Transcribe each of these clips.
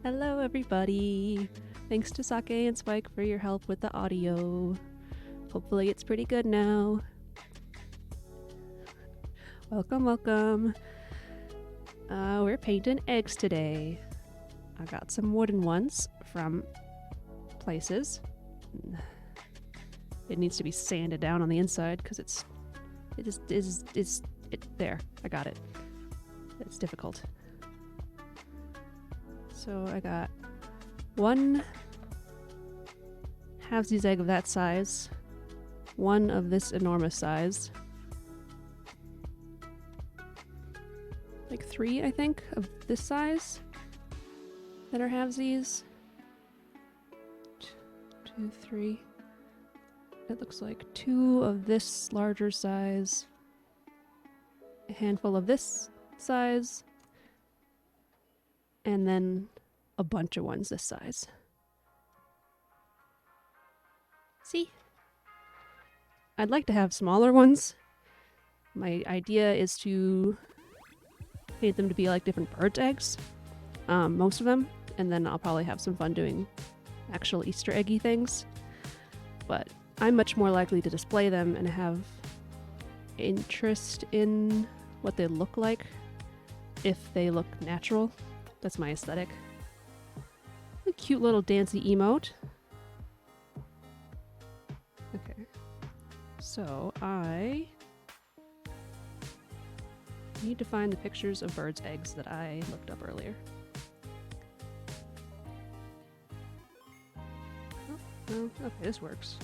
Hello everybody! Thanks to Sake and Spike for your help with the audio. Hopefully it's pretty good now. Welcome, welcome. We're painting eggs today. I got some wooden ones from places. It needs to be sanded down on the inside because there. I got it. It's difficult. So I got one halvesies egg of that size, one of this enormous size, like 3, I think, of this size that are halvesies. 2, 3. It looks like 2 of this larger size, a handful of this size, and then a bunch of ones this size. See? I'd like to have smaller ones. My idea is to paint them to be like different birds' eggs, most of them, and then I'll probably have some fun doing actual Easter eggy things. But I'm much more likely to display them and have interest in what they look like if they look natural. That's my aesthetic. A cute little dancey emote. Okay. So I need to find the pictures of birds' eggs that I looked up earlier. Oh, okay, this works.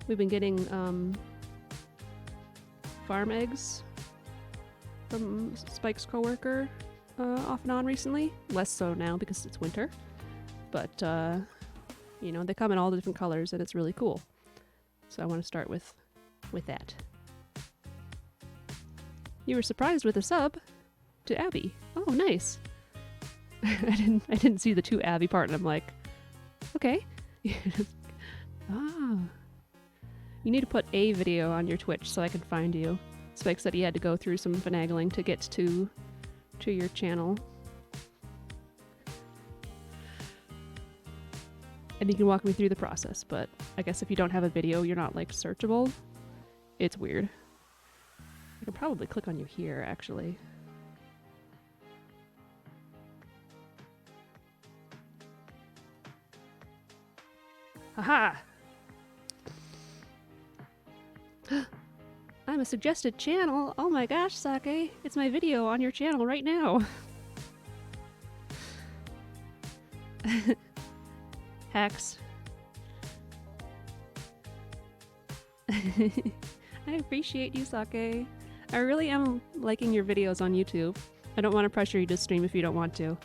We've been getting farm eggs from Spike's coworker off and on recently. Less so now because it's winter. But, you know, they come in all the different colors and it's really cool. So I want to start with that. You were surprised with a sub to Abby. Oh, nice. I didn't see the to Abby part and I'm like, okay. Ah. You need to put a video on your Twitch so I can find you. Spike said he had to go through some finagling to get to your channel. And you can walk me through the process, but I guess if you don't have a video, you're not, like, searchable. It's weird. I can probably click on you here, actually. Haha! I'm a suggested channel! Oh my gosh, Sake! It's my video on your channel right now! Hacks. I appreciate you, Sake. I really am liking your videos on YouTube. I don't want to pressure you to stream if you don't want to.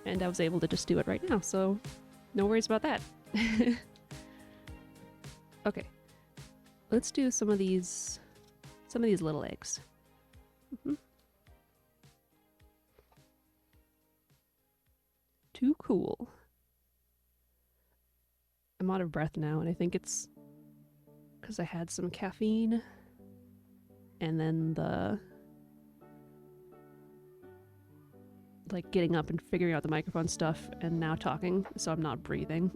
And I was able to just do it right now, so no worries about that. Okay. Let's do some of these little eggs. Too cool. I'm out of breath now, and I think it's because I had some caffeine and then the like getting up and figuring out the microphone stuff and now talking, so I'm not breathing.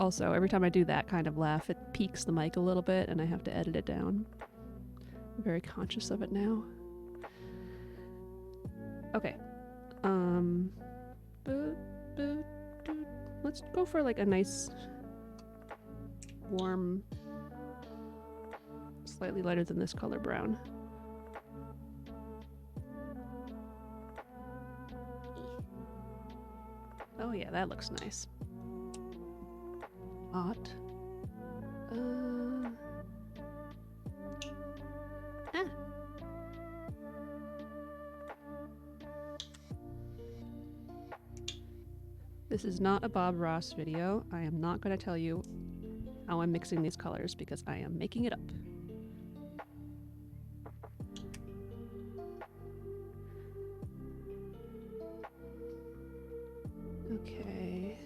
Also, every time I do that kind of laugh, it peaks the mic a little bit and I have to edit it down. I'm very conscious of it now. Okay. Let's go for like a nice warm, slightly lighter than this color brown. Oh yeah, that looks nice. Hot. This is not a Bob Ross video. I am not going to tell you how I'm mixing these colors because I am making it up. Okay.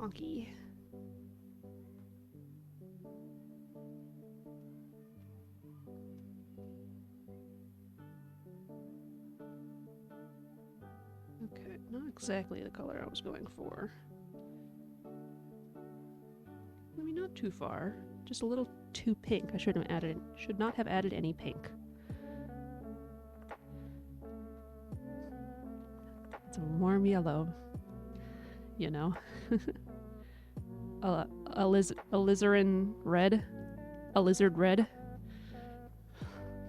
chonky. Okay, not exactly the color I was going for. I mean, not too far. Just a little too pink. I should not have added any pink. It's a warm yellow, you know. a lizard red.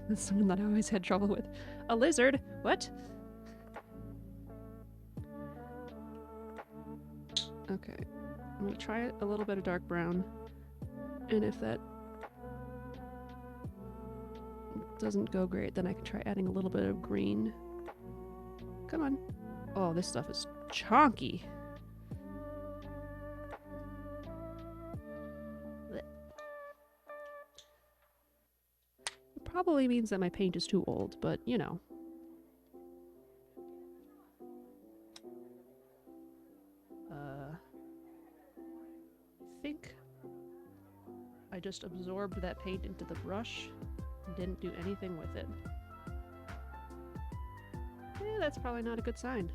That's something that I always had trouble with. A lizard? What? Okay, I'm gonna try a little bit of dark brown, and if that doesn't go great, then I can try adding a little bit of green. Come on. Oh, this stuff is chonky. It probably means that my paint is too old, but you know. I think I just absorbed that paint into the brush and didn't do anything with it. Yeah, that's probably not a good sign.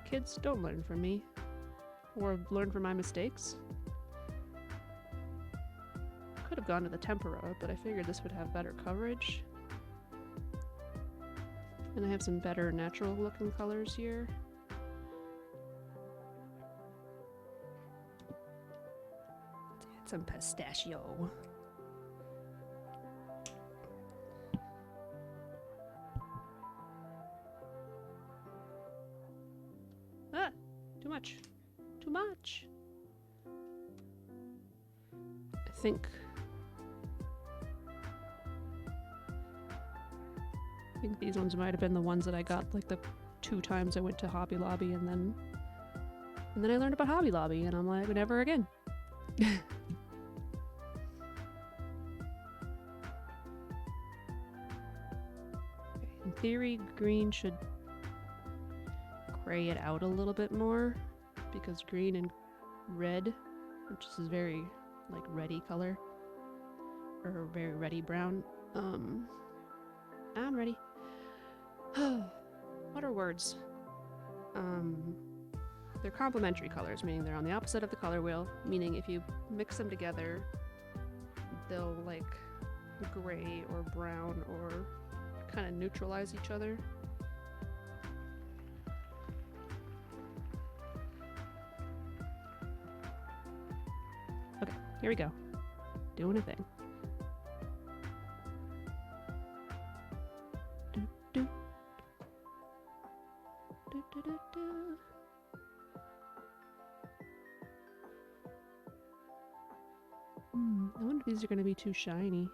Kids, don't learn from me. Or learn from my mistakes. Could have gone to the tempera, but I figured this would have better coverage. And I have some better natural looking colors here. Let's add some pistachio. Ah! Too much. Too much! I think these ones might have been the ones that I got like the 2 times I went to Hobby Lobby, and then I learned about Hobby Lobby and I'm like, never again. In theory, green should gray it out a little bit more, because green and red, which is very like reddy color, or very reddy brown. I'm ready. What are words? They're complementary colors, meaning they're on the opposite of the color wheel, meaning if you mix them together, they'll like gray or brown or kind of neutralize each other. Okay, here we go. Doing a thing. I wonder if these are going to be too shiny.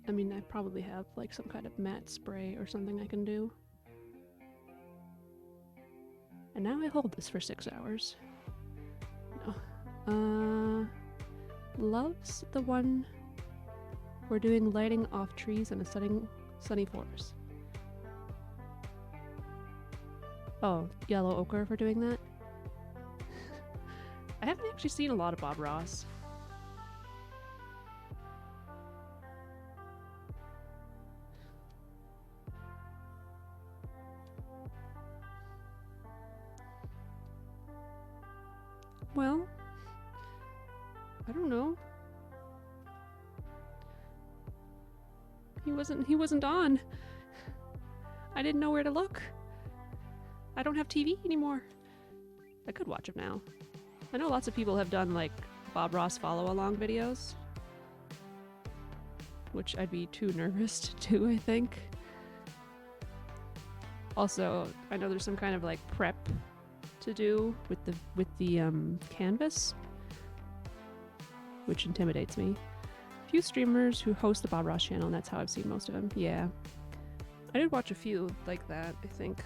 I mean, I probably have like some kind of matte spray or something I can do. And now I hold this for 6 hours. No. Love's the one we're doing lighting off trees in a sunny forest. Oh, yellow ochre for doing that? I haven't actually seen a lot of Bob Ross. Well, I don't know. He wasn't on. I didn't know where to look. I don't have TV anymore. I could watch him now. I know lots of people have done like Bob Ross follow-along videos, which I'd be too nervous to do, I think. Also, I know there's some kind of like prep to do with the canvas, which intimidates me. A few streamers who host the Bob Ross channel, and that's how I've seen most of them. Yeah, I did watch a few like that, I think,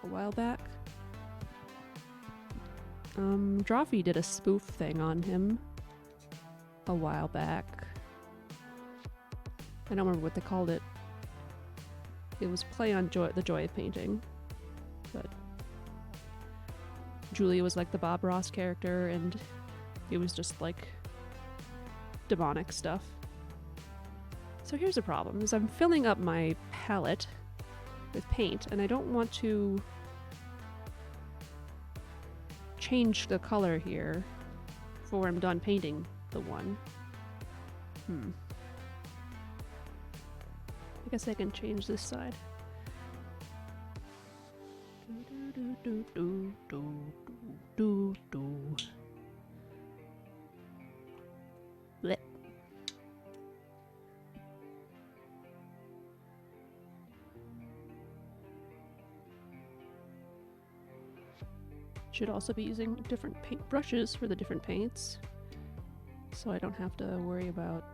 a while back. Drawfee did a spoof thing on him a while back. I don't remember what they called it. it was play on the joy of painting, but Julia was like the Bob Ross character, and it was just like demonic stuff. So here's the problem, is I'm filling up my palette with paint, and I don't want to change the color here before I'm done painting the one. I guess I can change this side. Blech. Should also be using different paint brushes for the different paints, so I don't have to worry about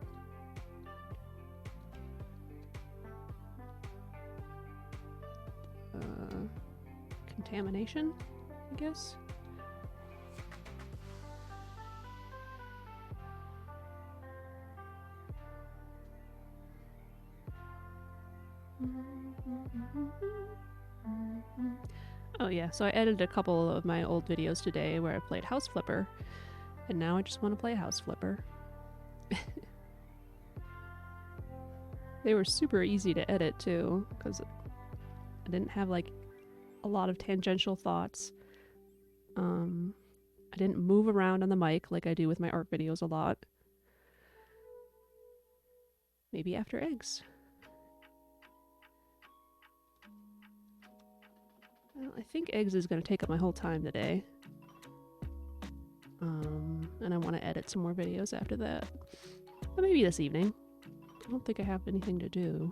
contamination, I guess. Oh yeah, so I edited a couple of my old videos today where I played House Flipper, and now I just want to play House Flipper. They were super easy to edit too, because I didn't have like a lot of tangential thoughts. I didn't move around on the mic like I do with my art videos a lot. Maybe after eggs. Well, I think eggs is going to take up my whole time today. And I want to edit some more videos after that. But maybe this evening. I don't think I have anything to do.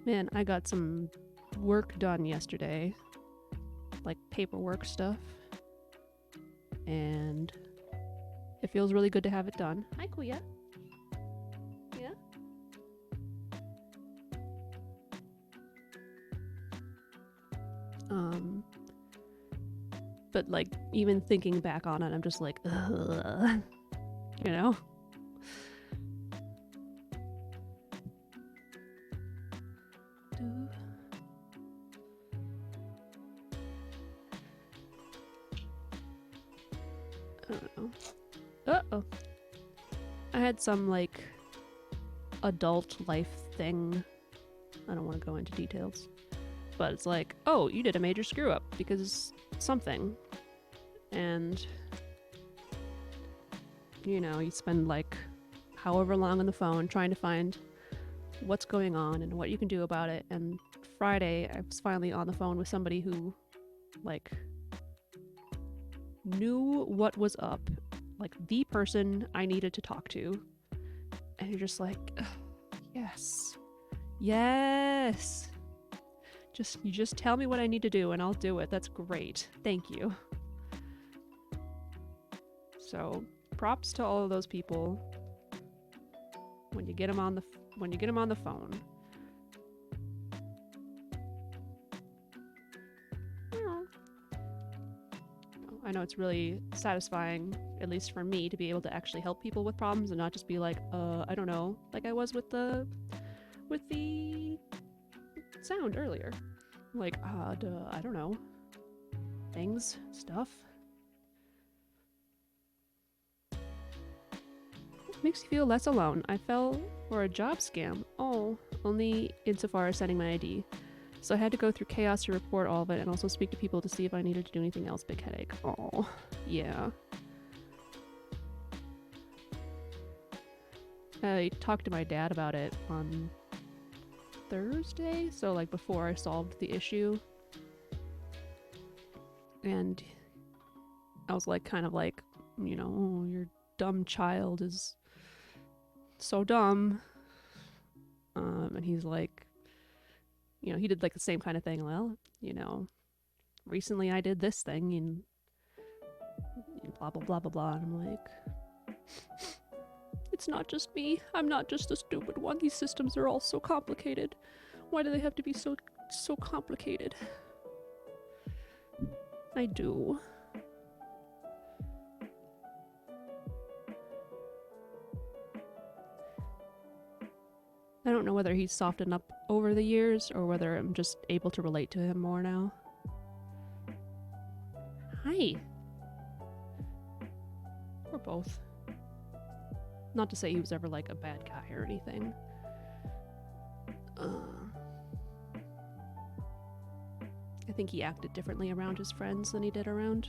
Man, I got some work done yesterday. Like paperwork stuff. And it feels really good to have it done. Hi, Kuya. Yeah? But like, even thinking back on it, I'm just like, ugh. You know? I don't know. Uh-oh. I had some, like, adult life thing. I don't want to go into details. But it's like, oh, you did a major screw up because something. And, you know, you spend, like, however long on the phone trying to find what's going on and what you can do about it. And Friday, I was finally on the phone with somebody who, like, knew what was up, like the person I needed to talk to. And you're just like, yes, you just tell me what I need to do and I'll do it. That's great, thank you. So props to all of those people when you get them on the phone. I know it's really satisfying, at least for me, to be able to actually help people with problems and not just be like, I don't know, like I was with the sound earlier. Like, I don't know. Things, stuff. Makes you feel less alone. I fell for a job scam. Oh, only insofar as sending my ID. So I had to go through chaos to report all of it and also speak to people to see if I needed to do anything else. Big headache. Oh, yeah. I talked to my dad about it on Thursday, so like before I solved the issue. And I was like, kind of like, you know, oh, your dumb child is so dumb. And he's like, you know, he did like the same kind of thing. Well, you know, recently I did this thing and blah, blah, blah, blah, blah. And I'm like, it's not just me. I'm not just the stupid one. These systems are all so complicated. Why do they have to be so complicated? I do. I don't know whether he's softened up over the years or whether I'm just able to relate to him more now. Hi. Or both. Not to say he was ever like a bad guy or anything. I think he acted differently around his friends than he did around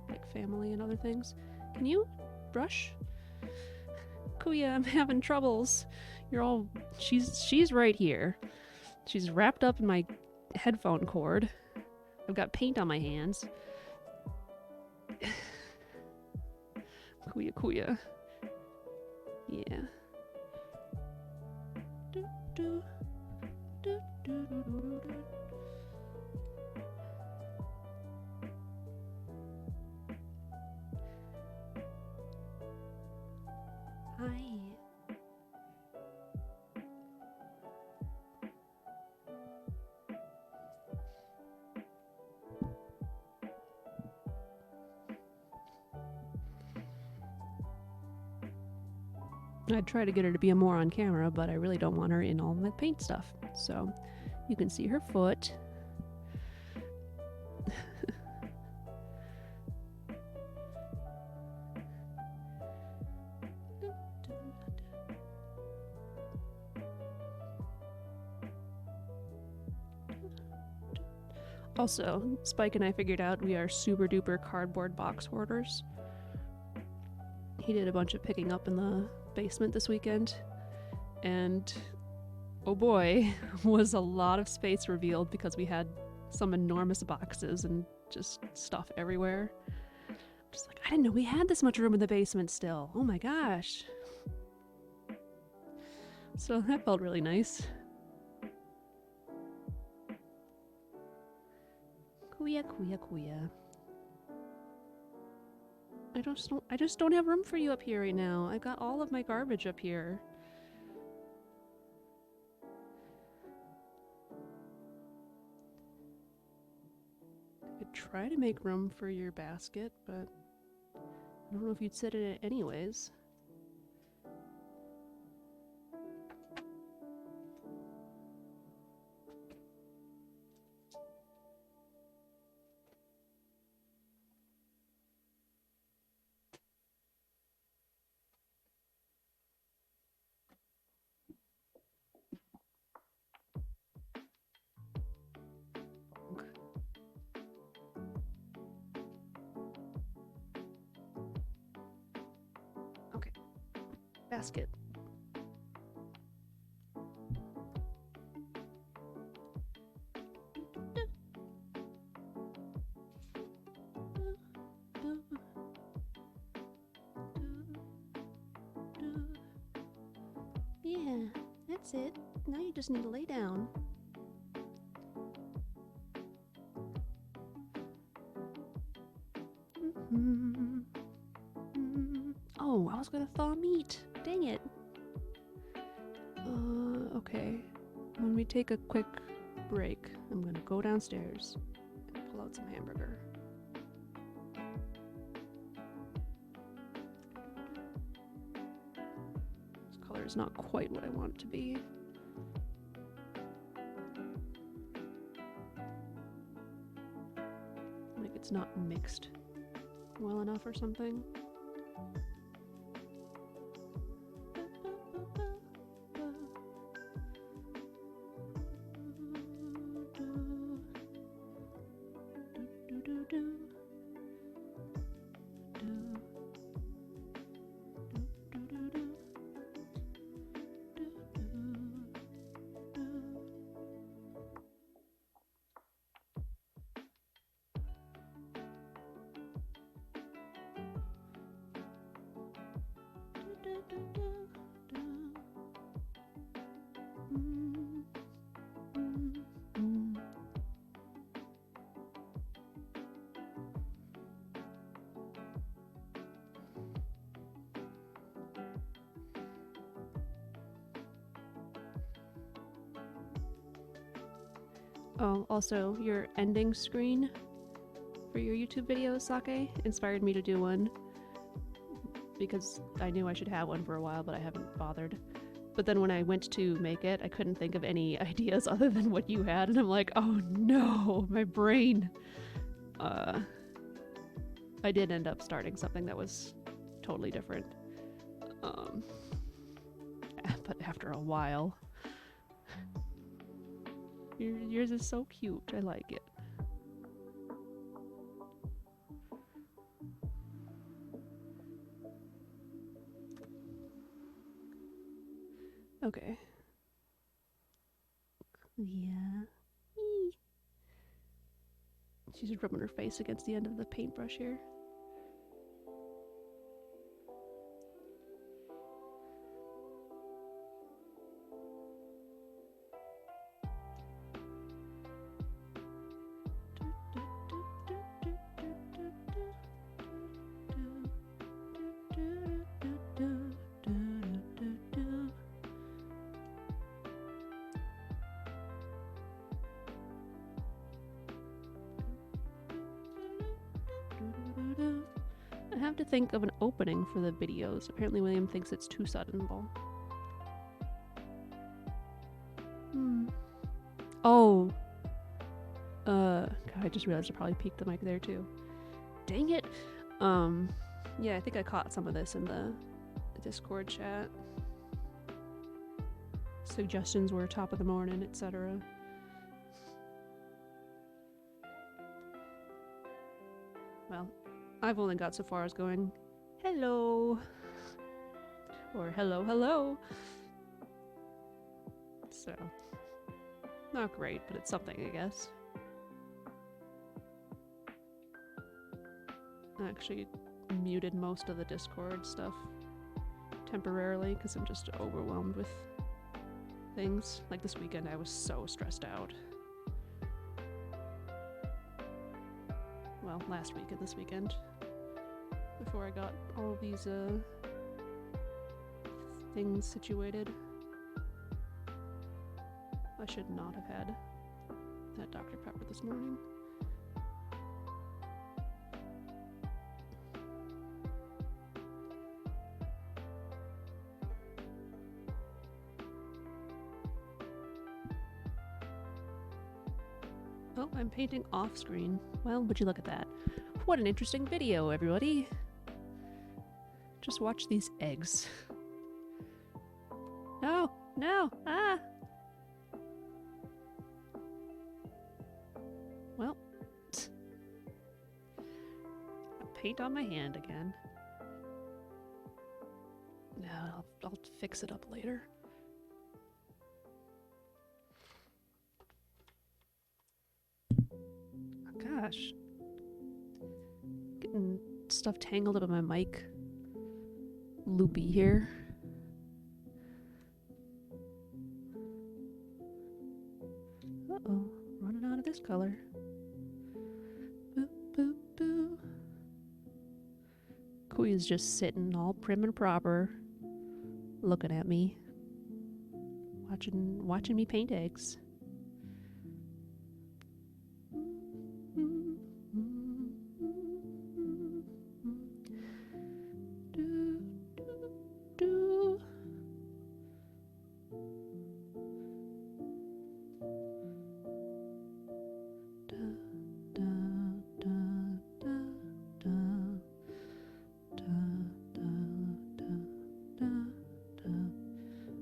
like family and other things. Can you brush? Kuya, I'm having troubles. You're all... She's right here. She's wrapped up in my headphone cord. I've got paint on my hands. Kuya. Yeah. Do, do. Do, do, do, do, do. Hi. I'd try to get her to be more on camera, but I really don't want her in all my paint stuff. So you can see her foot. Also, Spike and I figured out we are super duper cardboard box hoarders. He did a bunch of picking up in the basement this weekend, and oh boy, was a lot of space revealed because we had some enormous boxes and just stuff everywhere. Just like, I didn't know we had this much room in the basement still. Oh my gosh. So that felt really nice. Kuya. I just don't have room for you up here right now. I've got all of my garbage up here. I could try to make room for your basket, but I don't know if you'd sit in it anyways. Okay. Basket. Yeah, that's it. Now you just need to lay down. Oh, I was gonna thaw meat. Dang it. Okay. When we take a quick break, I'm gonna go downstairs and pull out some hamburger. This color is not quite what I want it to be. Like it's not mixed well enough or something. Oh, also, your ending screen for your YouTube videos, Sake, inspired me to do one because I knew I should have one for a while, but I haven't bothered. But then when I went to make it, I couldn't think of any ideas other than what you had, and I'm like, oh no, my brain. I did end up starting something that was totally different. But after a while. Yours is so cute. I like it. Okay. Yeah. She's just rubbing her face against the end of the paintbrush here. I have to think of an opening for the videos. Apparently William thinks it's too sudden. Oh. God, I just realized I probably peeked the mic there too. Dang it. Yeah, I think I caught some of this in the Discord chat. Suggestions were top of the morning, etc. Well, I've only got so far as going, hello, or hello, hello. So, not great, but it's something, I guess. I actually muted most of the Discord stuff temporarily because I'm just overwhelmed with things. Like this weekend, I was so stressed out. Well, last week and this weekend. Before I got all these things situated. I should not have had that Dr. Pepper this morning. Oh, I'm painting off screen. Well, would you look at that? What an interesting video, everybody. Just watch these eggs. No, no, ah! Well, paint on my hand again. No, I'll fix it up later. Oh, gosh. Getting stuff tangled up in my mic. Loopy here. Uh-oh, running out of this color. Boop, boop, boop. Kofi is just sitting all prim and proper, looking at me, watching me paint eggs.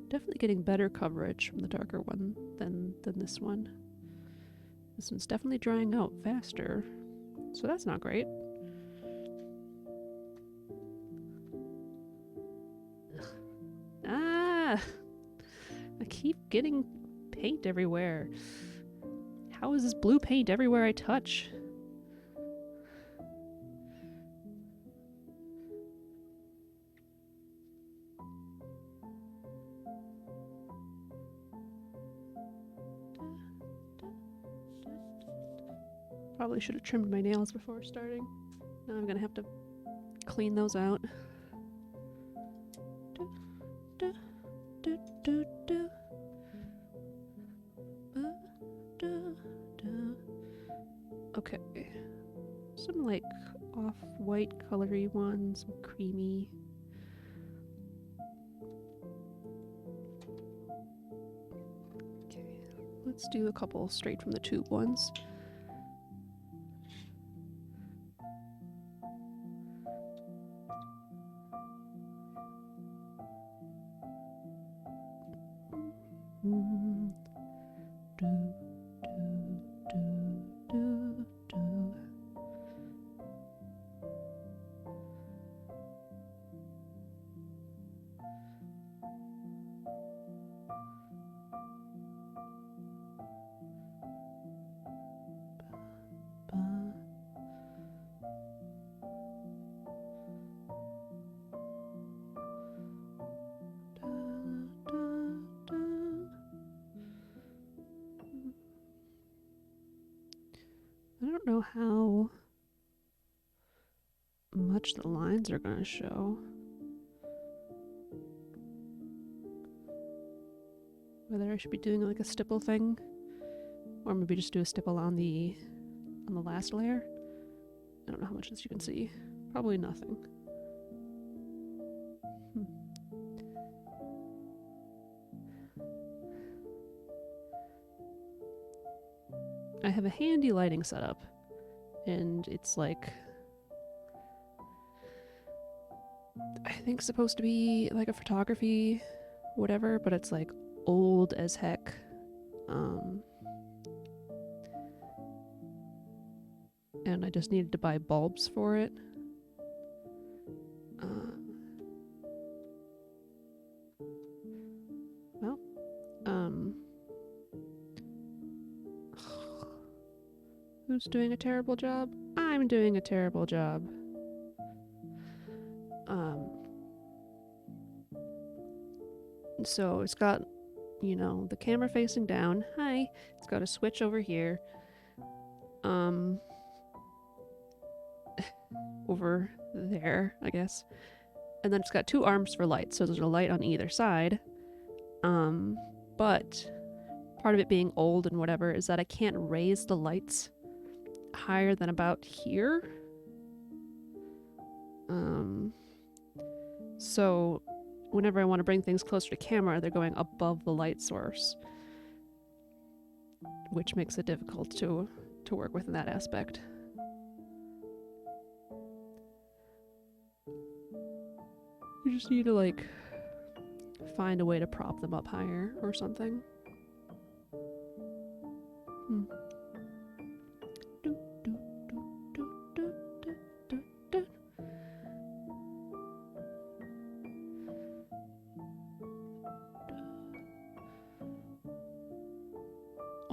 Definitely getting better coverage from the darker one than this one. This one's definitely drying out faster, so that's not great. Ugh. Ah! I keep getting paint everywhere. How is this blue paint everywhere I touch? Probably should have trimmed my nails before starting. Now I'm gonna have to clean those out. Okay. Some like off-white colory ones, some creamy. Let's do a couple straight from the tube ones. I don't know how much the lines are gonna show. Whether I should be doing like a stipple thing, or maybe just do a stipple on the last layer. I don't know how much this you can see. Probably nothing. I have a handy lighting setup, and it's like, I think supposed to be like a photography whatever, but it's like old as heck. And I just needed to buy bulbs for it. Who's doing a terrible job? I'm doing a terrible job. So it's got, you know, the camera facing down. Hi. It's got a switch over here. Over there, I guess. And then it's got two arms for lights, so there's a light on either side. But part of it being old and whatever is that I can't raise the lights higher than about here. So whenever I want to bring things closer to camera, they're going above the light source, which makes it difficult to work with in that aspect. You just need to like find a way to prop them up higher or something.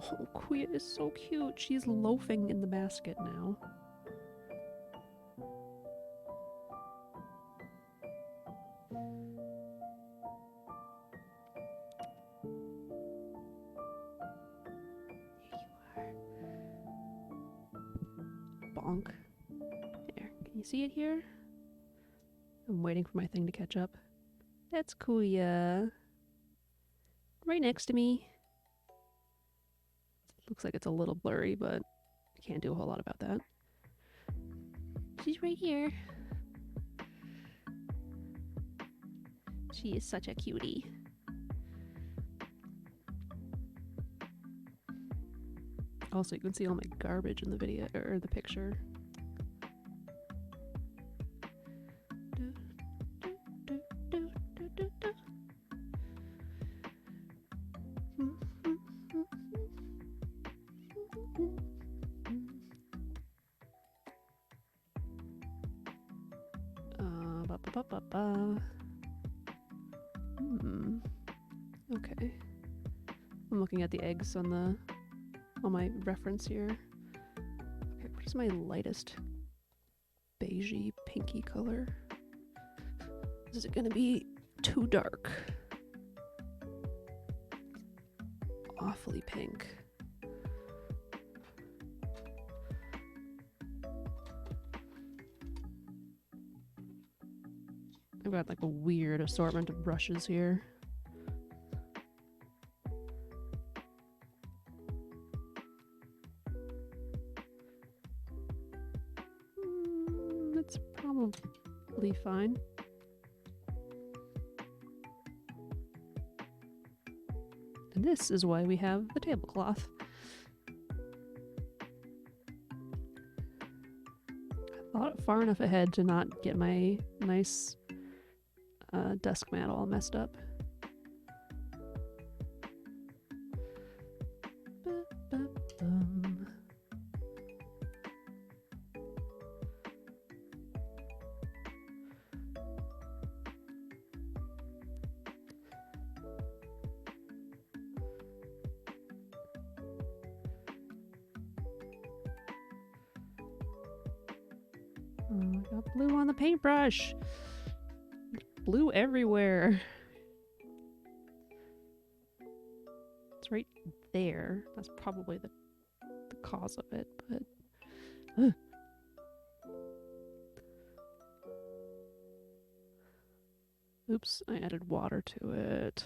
Oh, Kuya is so cute. She's loafing in the basket now. Bonk. There, can you see it here? I'm waiting for my thing to catch up. That's Kuya. Right next to me. Looks like it's a little blurry, but I can't do a whole lot about that. She's right here. She is such a cutie. Also, you can see all my garbage in the video, or the picture. Okay. I'm looking at the eggs on my reference here. Okay, what is my lightest beigey pinky color? Is it gonna be too dark? Awfully pink. I've got like a weird assortment of brushes here. That's probably fine. And this is why we have the tablecloth. I thought far enough ahead to not get my nice desk mat all messed up. I got blue on the paintbrush. Blue everywhere. It's right there. That's probably the cause of it, but... Oops, I added water to it.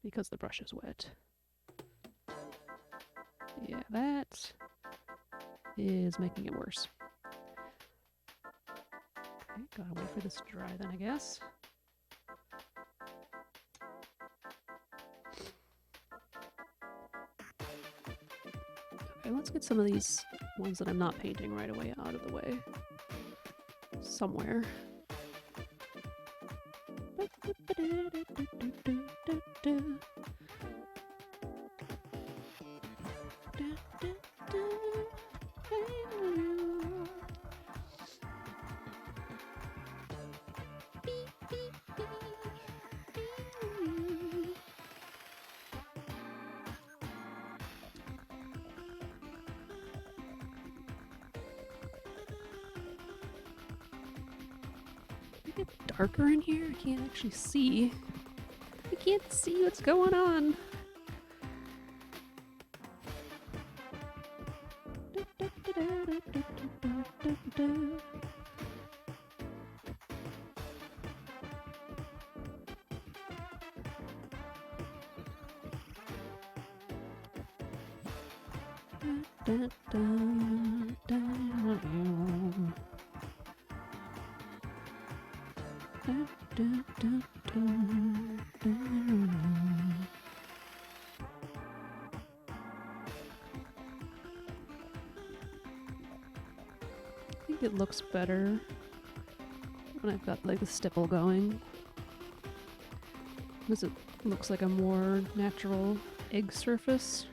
Because the brush is wet. Yeah, that is making it worse. Okay, gotta wait for this to dry then, I guess. Okay, let's get some of these ones that I'm not painting right away out of the way. Somewhere. Make it darker in here? I can't actually see. I can't see what's going on. I think it looks better when I've got like the stipple going, because it looks like a more natural egg surface.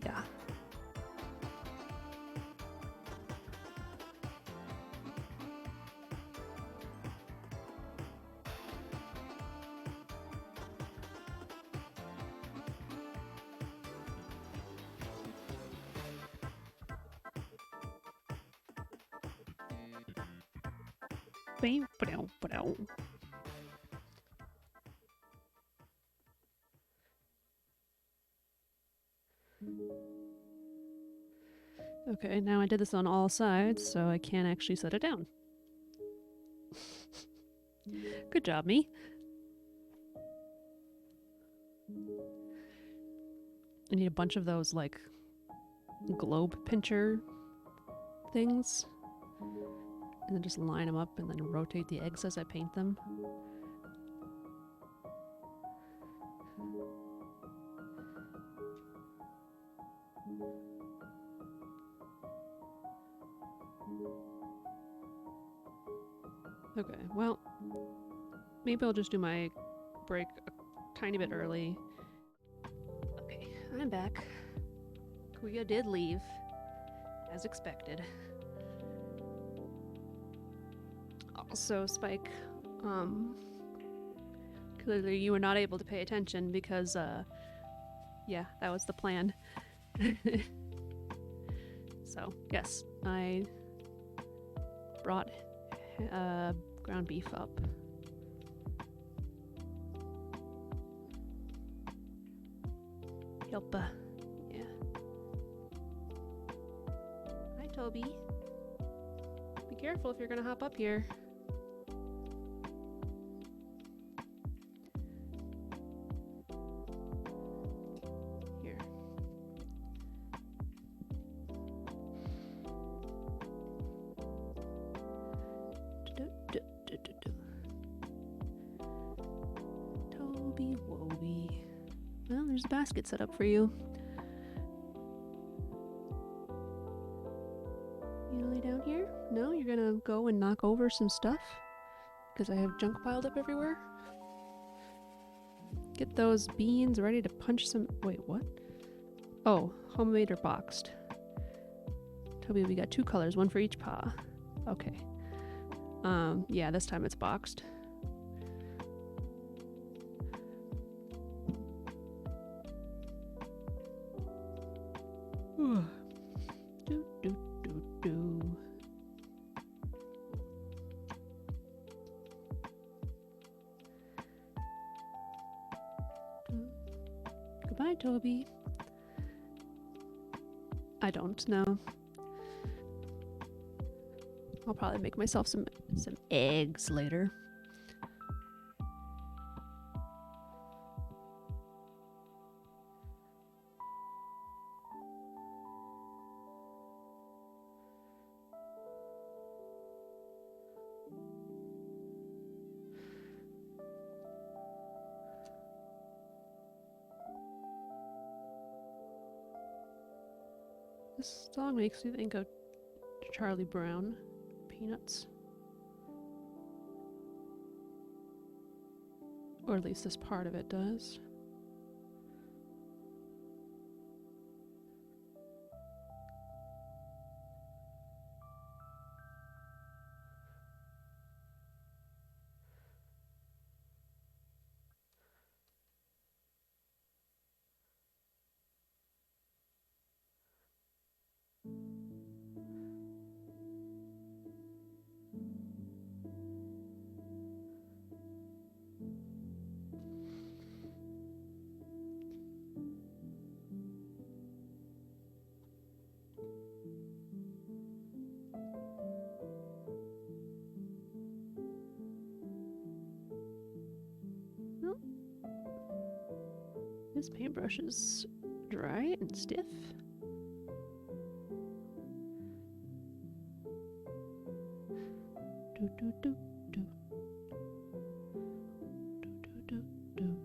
Yeah. Okay, now I did this on all sides, so I can actually set it down. Good job, me. I need a bunch of those, like, globe pincher things. And then just line them up and then rotate the eggs as I paint them. Okay, well, maybe I'll just do my break a tiny bit early. Okay, I'm back. Kuya did leave, as expected. Also, Spike, clearly you were not able to pay attention because, yeah, that was the plan. So, yes, I brought ground beef up. Yelpa. Yeah. Hi, Toby. Be careful if you're gonna hop up here. Here. Toby Woby. Well, there's a basket set up for you. You gonna lay down here? No, you're gonna go and knock over some stuff? Because I have junk piled up everywhere? Get those beans ready to punch some... Wait, what? Oh, homemade or boxed. Toby, we got 2 colors, 1 for each paw. Okay. Yeah, this time it's boxed. do, do, do, do. Goodbye, Toby. I don't know. I'll probably make myself some eggs later. This song makes me think of Charlie Brown, Peanuts. Or at least this part of it does. This paintbrush is dry and stiff. Do do do do. Do do do do.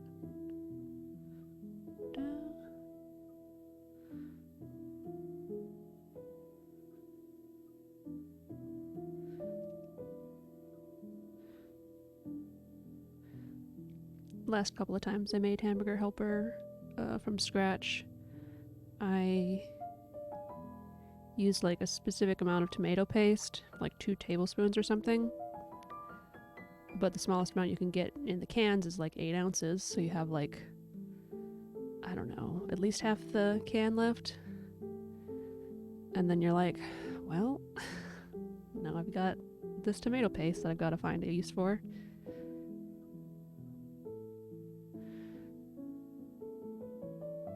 Da. Last couple of times I made hamburger helper from scratch, I used like a specific amount of tomato paste, like 2 tablespoons or something. But the smallest amount you can get in the cans is like 8 ounces, so you have like, I don't know, at least half the can left. And then you're like, well, now I've got this tomato paste that I've got to find a use for.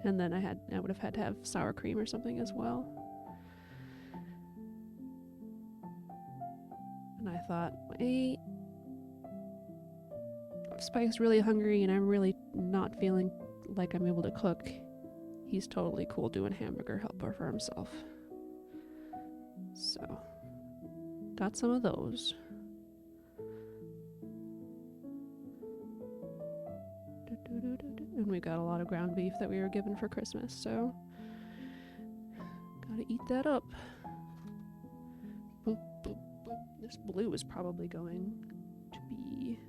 And then I would have had to have sour cream or something as well. And I thought, wait, if Spike's really hungry and I'm really not feeling like I'm able to cook, he's totally cool doing hamburger helper for himself. So, got some of those. And we got a lot of ground beef that we were given for Christmas, so gotta eat that up. Boop, boop, boop. This blue is probably going to be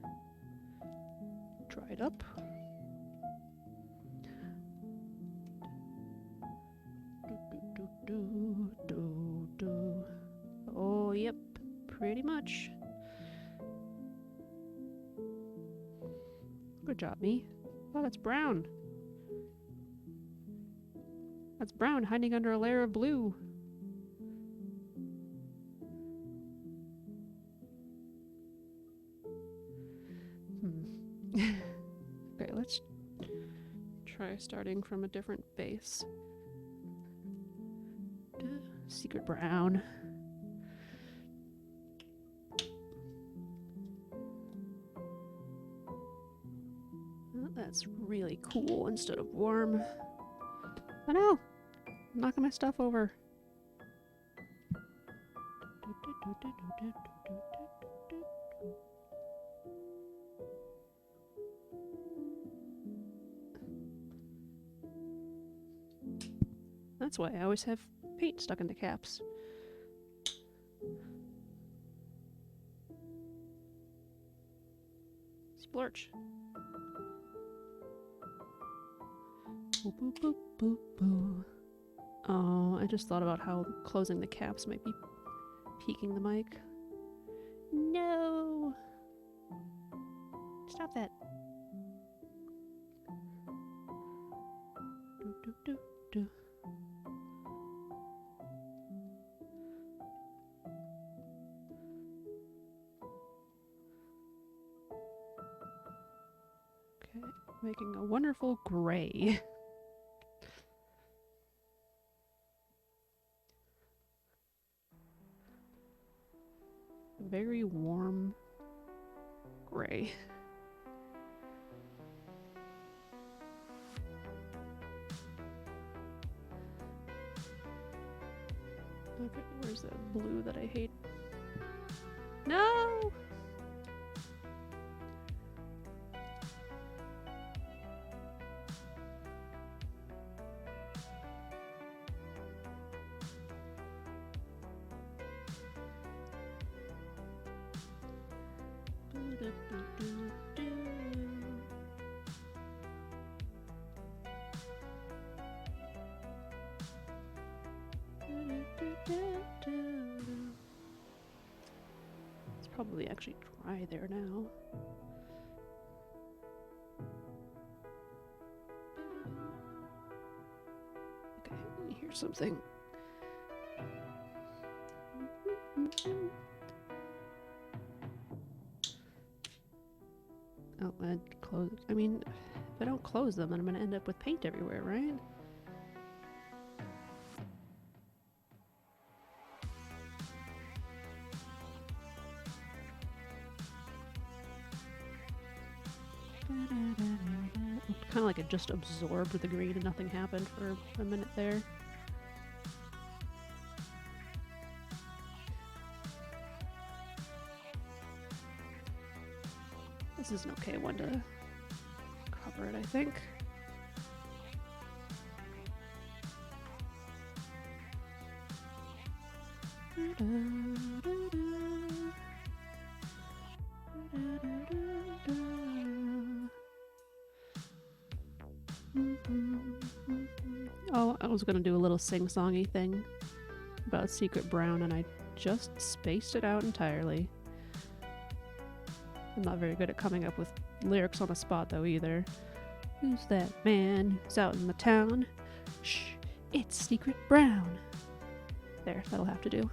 dried up. Do, do, do, do, do. Oh, yep, pretty much. Good job, me. Oh, that's brown. That's brown hiding under a layer of blue. starting from a different base. Secret brown. Oh, that's really cool instead of warm. I know! I'm knocking my stuff over. That's why I always have paint stuck into caps. Splurch. Boop, boop, boop, boop, boop. Oh, I just thought about how closing the caps might be peaking the mic. No! Stop that. Do, do, do, do. Okay, making a wonderful gray. Very warm gray. Okay, where's that blue that I hate? No! It's probably actually dry there now. Okay, let me hear something. Oh, I'd close. I mean, if I don't close them, then I'm gonna end up with paint everywhere, right? Kind of like it just absorbed the green and nothing happened for a minute there. This is an okay one to cover it, I think. Oh, I was gonna do a little sing-songy thing about Secret Brown and I just spaced it out entirely. I'm not very good at coming up with lyrics on the spot though either. Who's that man who's out in the town? Shh, it's Secret Brown. There, that'll have to do.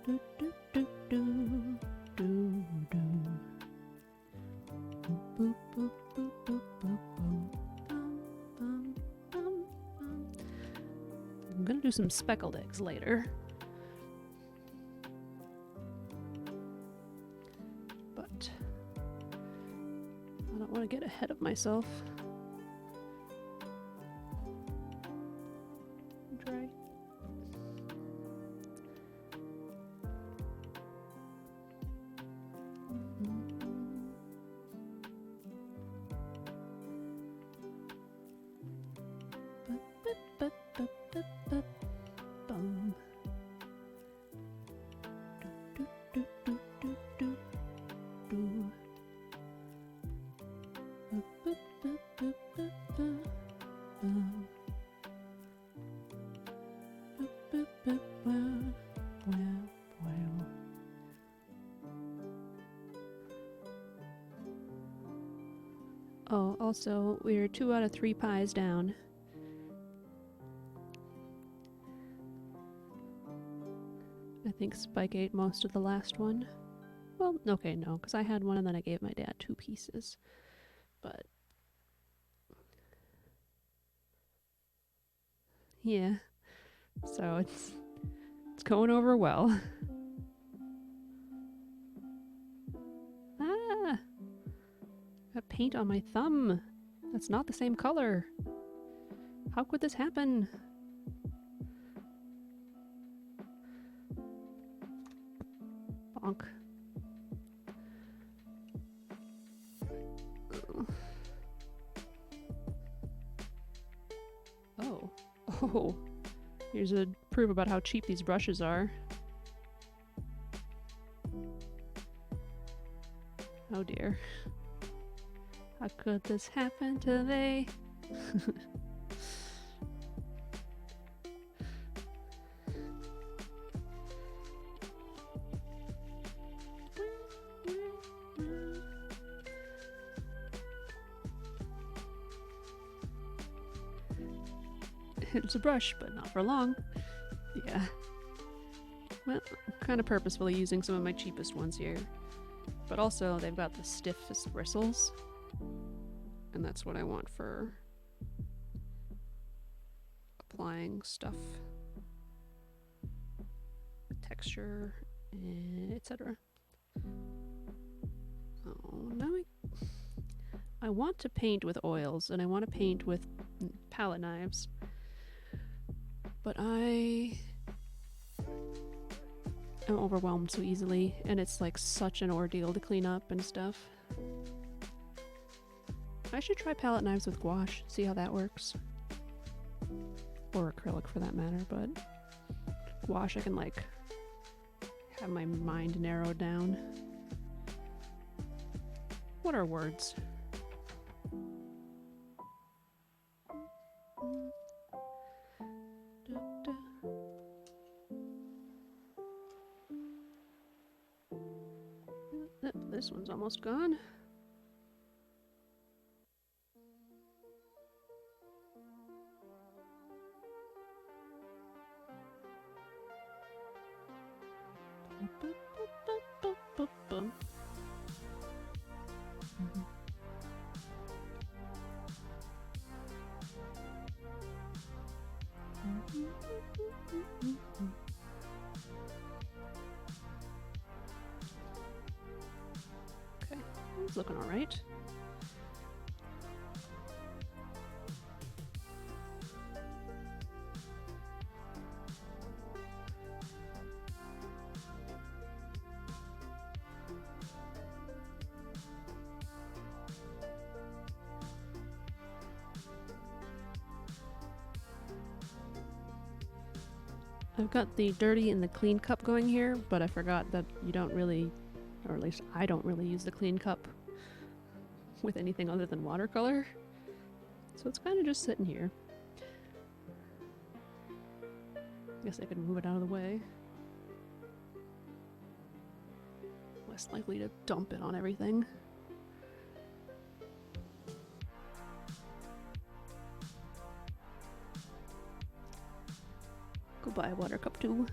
Do, do, do, do, do, do. Boop, boop, boop, boop, boop, boop. Bum, bum, bum, bum. I'm gonna do some speckled eggs later. But I don't want to get ahead of myself. Dry. Bum. Do, do, do, do, do, do. Boop, boop, boop, boop, boop, boop. Bum. Boop, boop, boop, wow, wow, wow. Oh, also, we're 2 out of 3 pies down. I think Spike ate most of the last one. Well, okay, no, because I had one and then I gave my dad 2 pieces. But yeah, so it's going over well. Ah, got paint on my thumb. That's not the same color. How could this happen? Bonk. Oh. Oh. Here's a proof about how cheap these brushes are. Oh dear. How could this happen today? It's a brush, but not for long. Yeah. Well, I'm kind of purposefully using some of my cheapest ones here. But also, they've got the stiffest bristles. And that's what I want for applying stuff. Texture, etc. Oh, now I want to paint with oils, and I want to paint with palette knives. But I am overwhelmed so easily, and it's like such an ordeal to clean up and stuff. I should try palette knives with gouache, see how that works. Or acrylic for that matter, but gouache I can like have my mind narrowed down. What are words? This one's almost gone. Okay, it's looking all right. I've got the dirty and the clean cup going here, but I forgot that you don't really, or at least I don't really use the clean cup with anything other than watercolor. So it's kind of just sitting here. Guess I could move it out of the way. Less likely to dump it on everything. Goodbye, water cup too.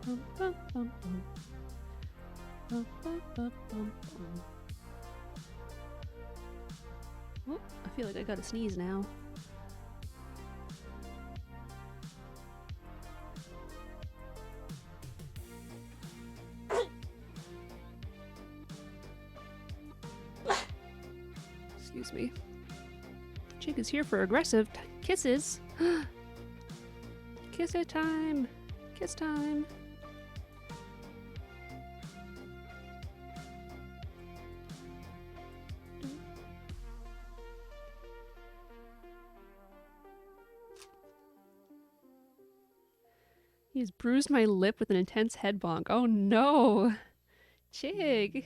Oh, I feel like I gotta sneeze now. Excuse me. Chick is here for aggressive kisses. Kiss it time. Kiss time. He's bruised my lip with an intense head bonk. Oh no! Chig!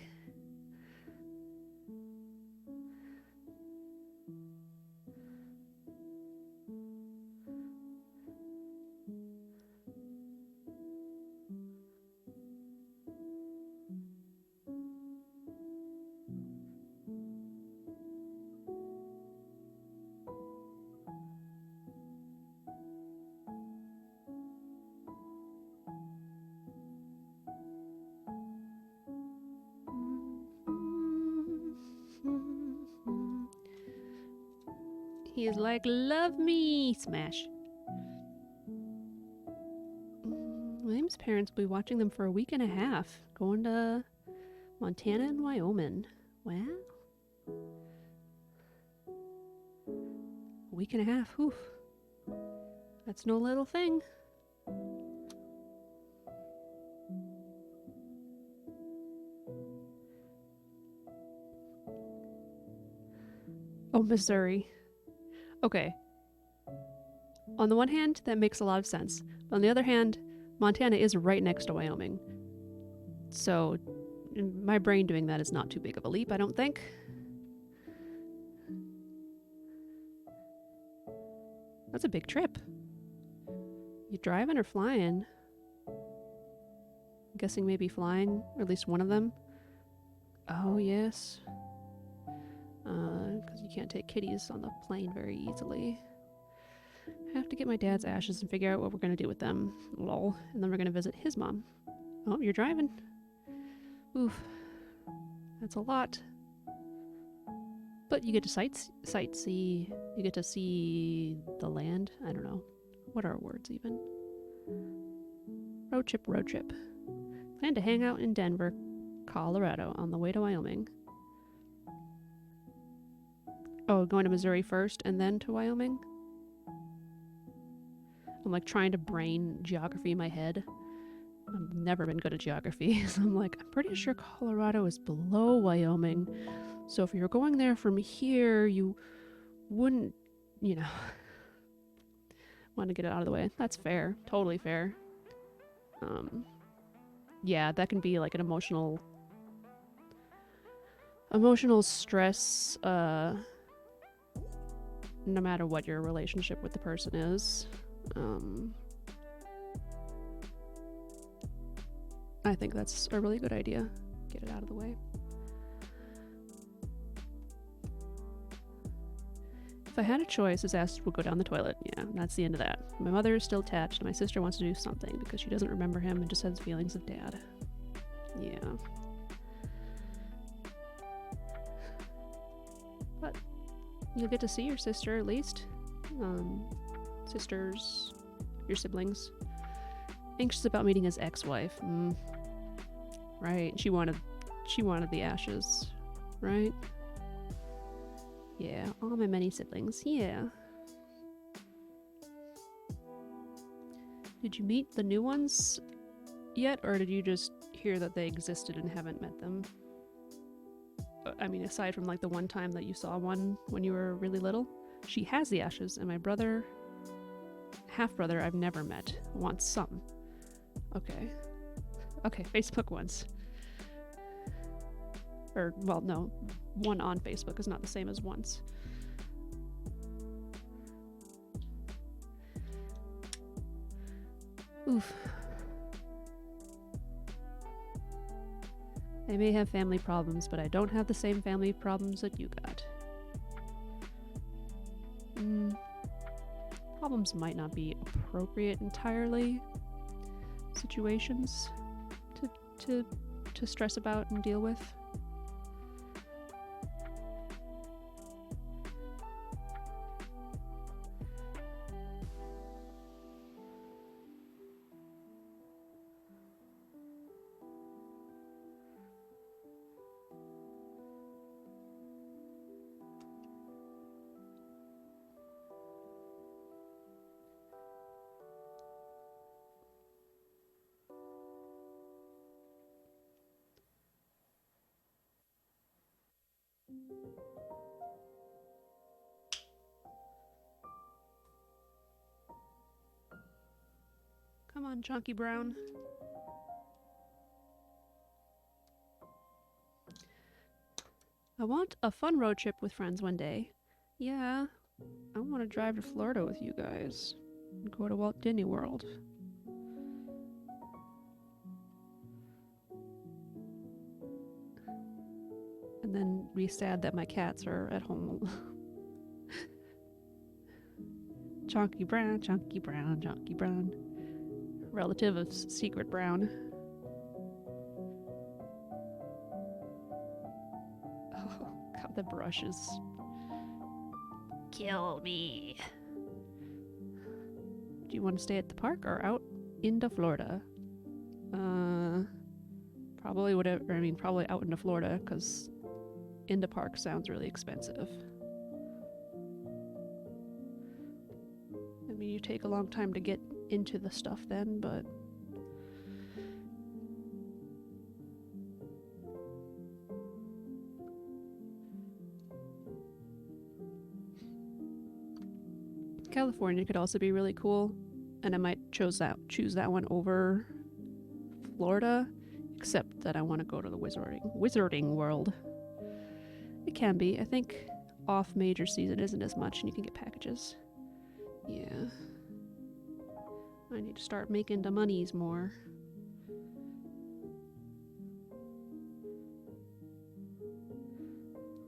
He is like, love me! Smash. William's parents will be watching them for a week and a half. Going to Montana and Wyoming. Well, a week and a half. Whew. That's no little thing. Oh, Missouri. Okay. On the one hand, that makes a lot of sense. But on the other hand, Montana is right next to Wyoming. So, my brain doing that is not too big of a leap, I don't think. That's a big trip. You driving or flying? I'm guessing maybe flying, or at least one of them. Oh, yes. Because you can't take kitties on the plane very easily. I have to get my dad's ashes and figure out what we're going to do with them. Lol. And then we're going to visit his mom. Oh, you're driving. Oof. That's a lot. But you get to sightsee. You get to see the land. I don't know. What are words even? Road trip, road trip. Plan to hang out in Denver, Colorado on the way to Wyoming. Oh, going to Missouri first and then to Wyoming? I'm like trying to brain geography in my head. I've never been good at geography, so I'm like, I'm pretty sure Colorado is below Wyoming. So if you're going there from here, you wouldn't, want to get it out of the way. That's fair. Totally fair. Yeah, that can be like an emotional stress, no matter what your relationship with the person is. I think that's a really good idea. Get it out of the way. If I had a choice, his ass would go down the toilet. Yeah, that's the end of that. My mother is still attached, and my sister wants to do something because she doesn't remember him and just has feelings of dad. Yeah. But you'll get to see your sister at least. Sisters, your siblings. Anxious about meeting his ex-wife. Right. She wanted the ashes, right? Yeah, all my many siblings. Yeah. Did you meet the new ones yet, or did you just hear that they existed and haven't met them? I mean, aside from like the one time that you saw one when you were really little. She has the ashes, and my brother, half-brother, I've never met. Wants some. Okay. Okay, Facebook ones. Or, well, no. One on Facebook is not the same as once. Oof. I may have family problems, but I don't have the same family problems that you got. Problems might not be appropriate entirely. situations to stress about and deal with. Come on, Chunky Brown. I want a fun road trip with friends one day. Yeah, I want to drive to Florida with you guys and go to Walt Disney World. And then be sad that my cats are at home. Chunky Brown, Chunky Brown, Chunky Brown. Relative of Secret Brown. Oh, God, the brushes. Kill me. Do you want to stay at the park or out into Florida? Probably whatever. I mean, probably out into Florida, because into park sounds really expensive. I mean, you take a long time to get into the stuff then, but California could also be really cool, and I might choose that one over Florida, except that I want to go to the Wizarding World. It can be. I think off major season isn't as much, and you can get packages. Yeah. I need to start making the monies more.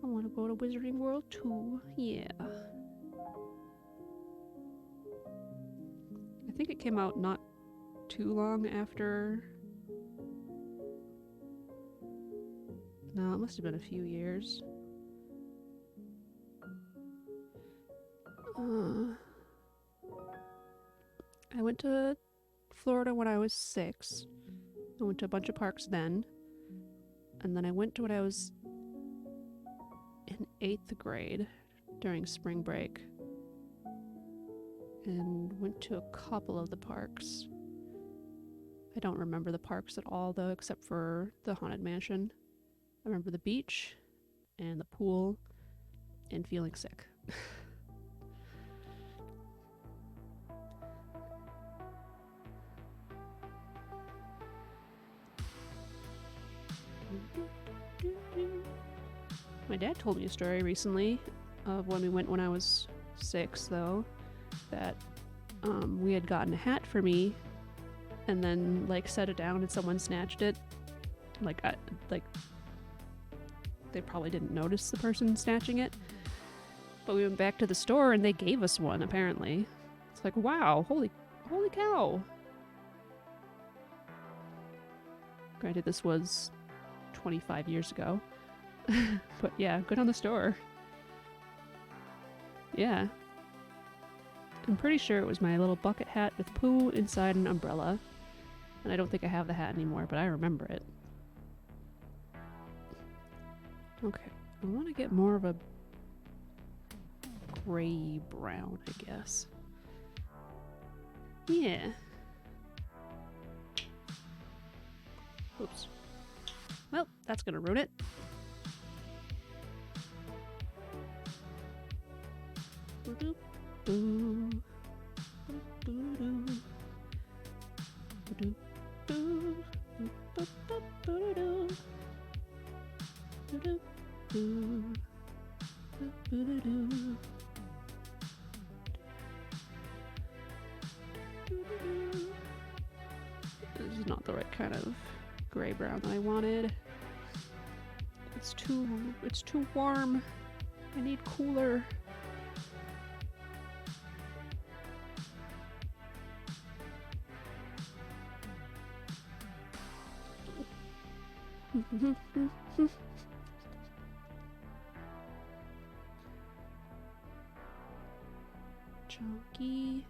I want to go to Wizarding World too. Yeah. I think it came out not too long after. No, it must have been a few years. I went to Florida when I was 6. I went to a bunch of parks then. And then I went to when I was in 8th grade during spring break. And went to a couple of the parks. I don't remember the parks at all though, except for the Haunted Mansion. I remember the beach and the pool and feeling sick. My dad told me a story recently of when we went when I was 6 though, that we had gotten a hat for me and then like set it down and someone snatched it. Like they probably didn't notice the person snatching it, but we went back to the store and they gave us one apparently. It's like, wow, holy cow. Granted, this was 25 years ago. But yeah, good on the store. Yeah. I'm pretty sure it was my little bucket hat with poo inside an umbrella. And I don't think I have the hat anymore, but I remember it. Okay, I want to get more of a gray brown, I guess. Yeah. Oops. Well, that's gonna ruin it. This is not the right kind of gray brown that I wanted. It's too warm. I need cooler. Chunky.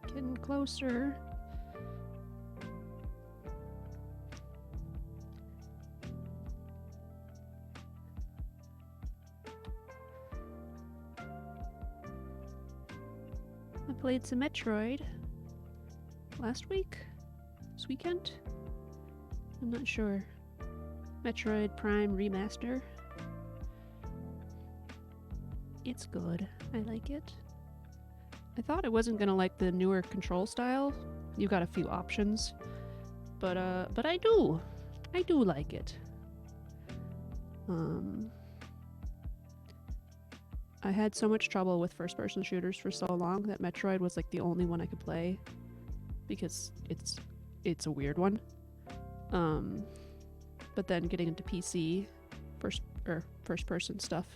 Getting closer. I played some Metroid last week? This weekend? I'm not sure. Metroid Prime Remaster. It's good. I like it. I thought I wasn't gonna like the newer control style. You've got a few options. But I do. I do like it. I had so much trouble with first-person shooters for so long that Metroid was like the only one I could play because it's a weird one. But then getting into PC first-person stuff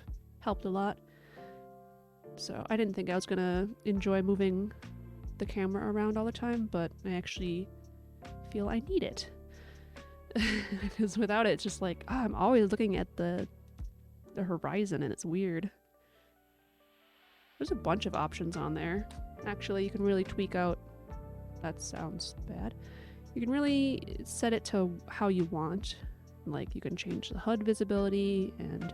helped a lot. So I didn't think I was gonna enjoy moving the camera around all the time, but I actually feel I need it. Because without it, it's just like, I'm always looking at the horizon and it's weird. There's a bunch of options on there. Actually, you can really tweak out... That sounds bad. You can really set it to how you want. Like, you can change the HUD visibility, and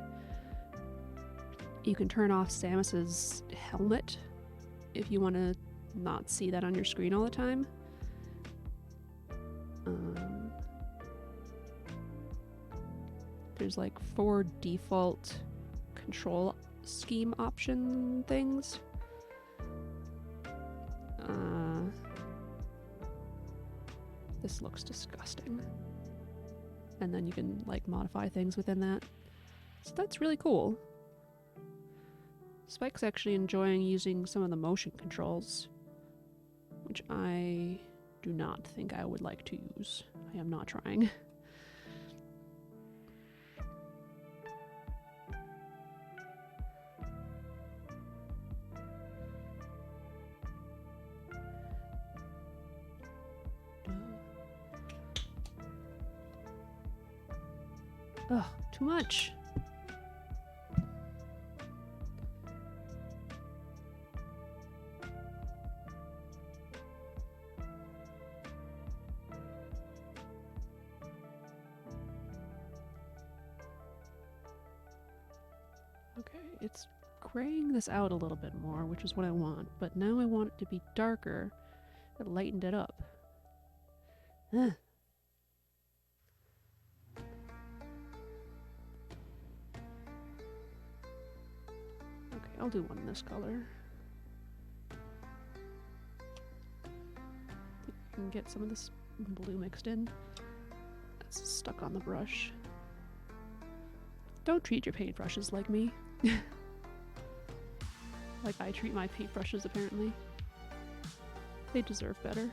you can turn off Samus's helmet if you want to not see that on your screen all the time. There's like 4 default control scheme option things. This looks disgusting. And then you can like modify things within that. So that's really cool. Spike's actually enjoying using some of the motion controls, which I do not think I would like to use. I am not trying. Ugh, too much. Okay, it's graying this out a little bit more, which is what I want, but now I want it to be darker. It lightened it up. Ugh. Okay, I'll do one in this color. You can get some of this blue mixed in. That's stuck on the brush. Don't treat your paintbrushes like me. Like I treat my paintbrushes, apparently. They deserve better.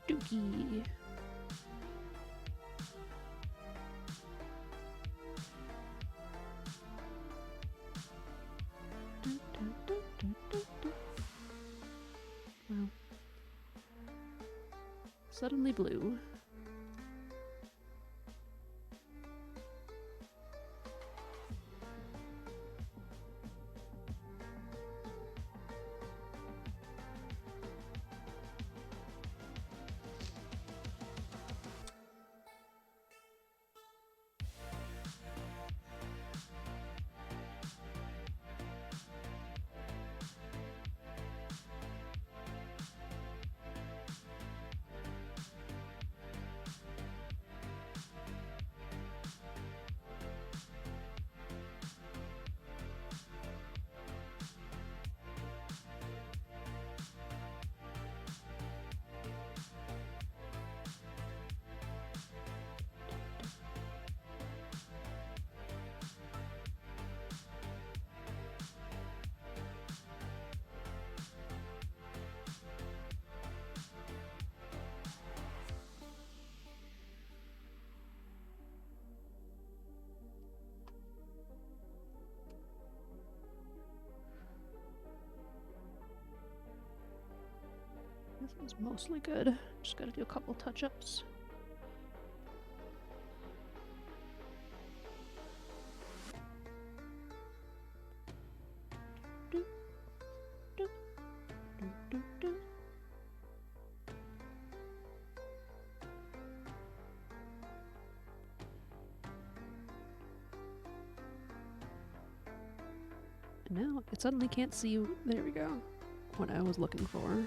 Dookie. Wow. Suddenly blue. It's mostly good. Just gotta do a couple touch-ups. And now it suddenly can't see you. There we go. What I was looking for.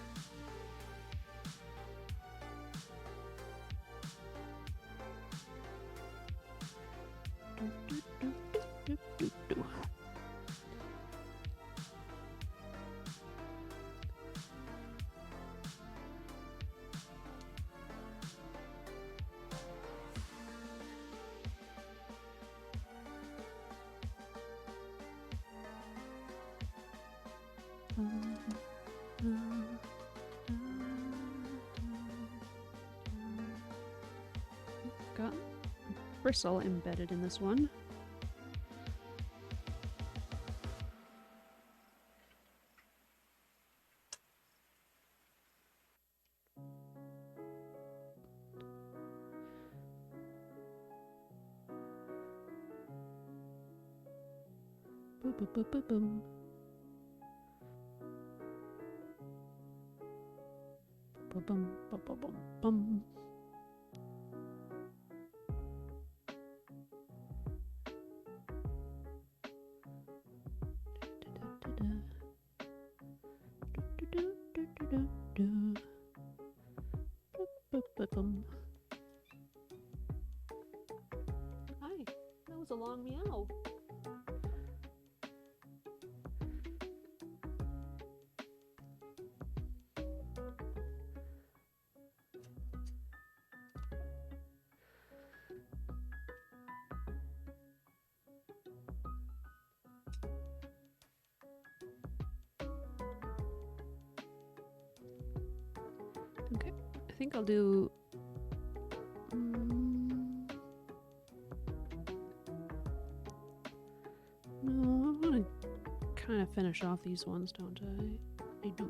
Got a bristle embedded in this one. Boom, boom, boom, boom, boom. Boom, boom, boom, boom, boom, boom. Hi, that was a long meow. Okay, I think I'll do. No, I want to kind of finish off these ones, don't I? I do.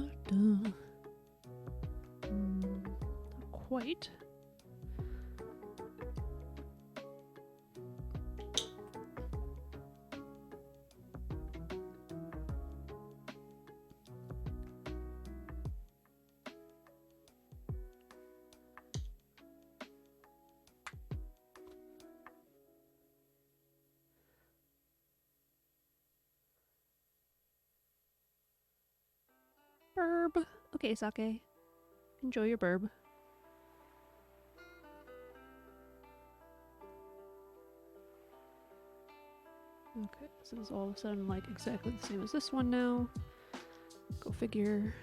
Not quite. Burb. Okay, Sake. Enjoy your burb. Okay, so this is all of a sudden like exactly the same as this one now. Go figure.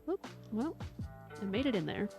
Oop, well, I made it in there.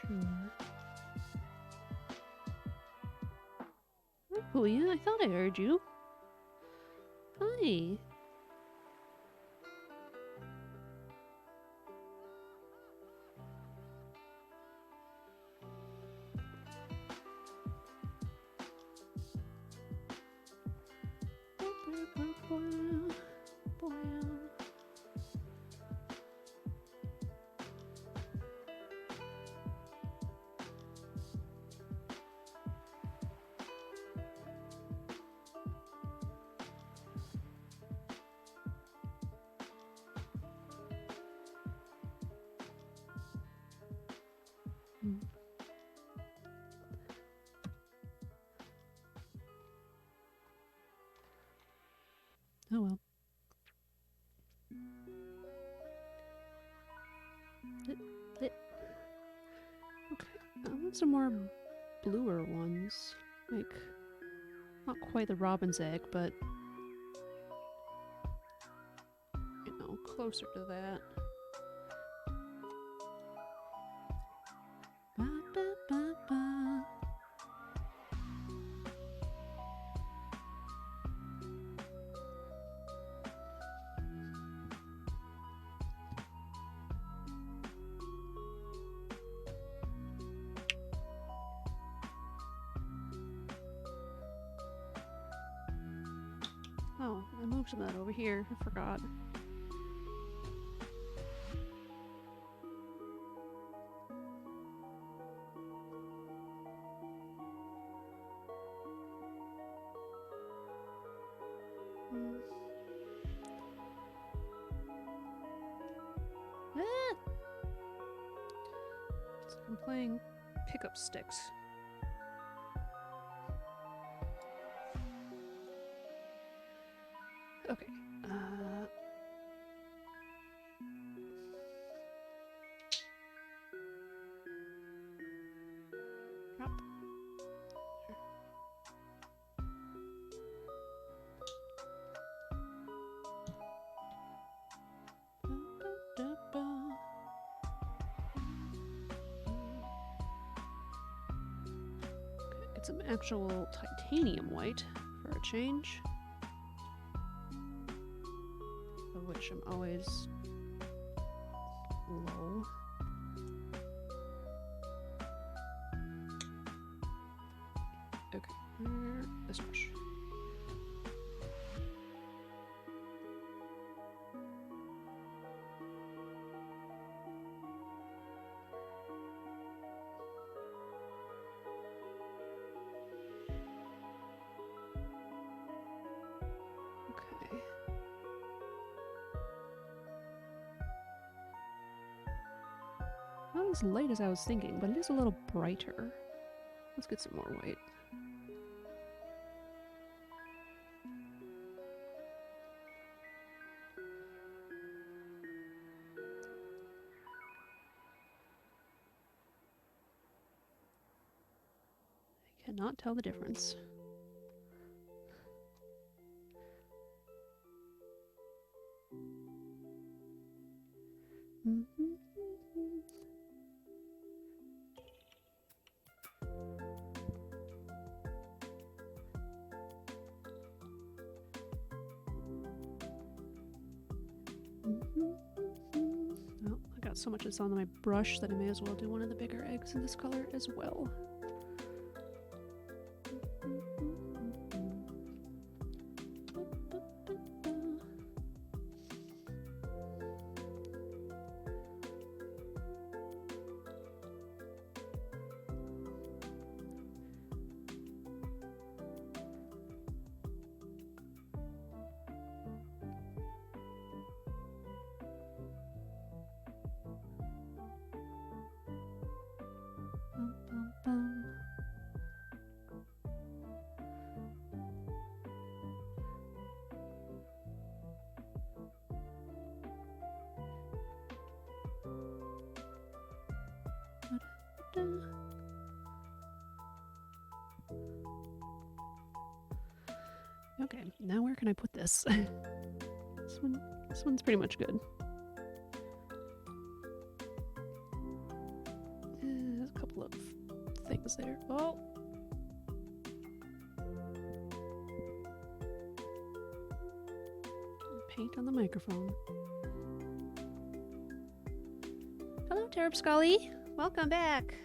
Sure. Oh, yeah, I thought I heard you. Hi. Oh well. Okay, I want some more bluer ones. Like, not quite the robin's egg, but you know, closer to that. Ba, ba, ba, ba. Oh, I moved some of that over here. I forgot. Ah! So I'm playing pickup sticks. Okay. Drop. Get some actual titanium white for a change. Of which I'm always low. Okay, this brush. Okay. Not as light as I was thinking, but it is a little brighter. Let's get some more white. I cannot tell the difference. Well, I got so much that's on my brush that I may as well do one of the bigger eggs in this color as well. Now where can I put this? This one's pretty much good. There's a couple of things there. Oh! Paint on the microphone. Hello, Terpscully! Welcome back!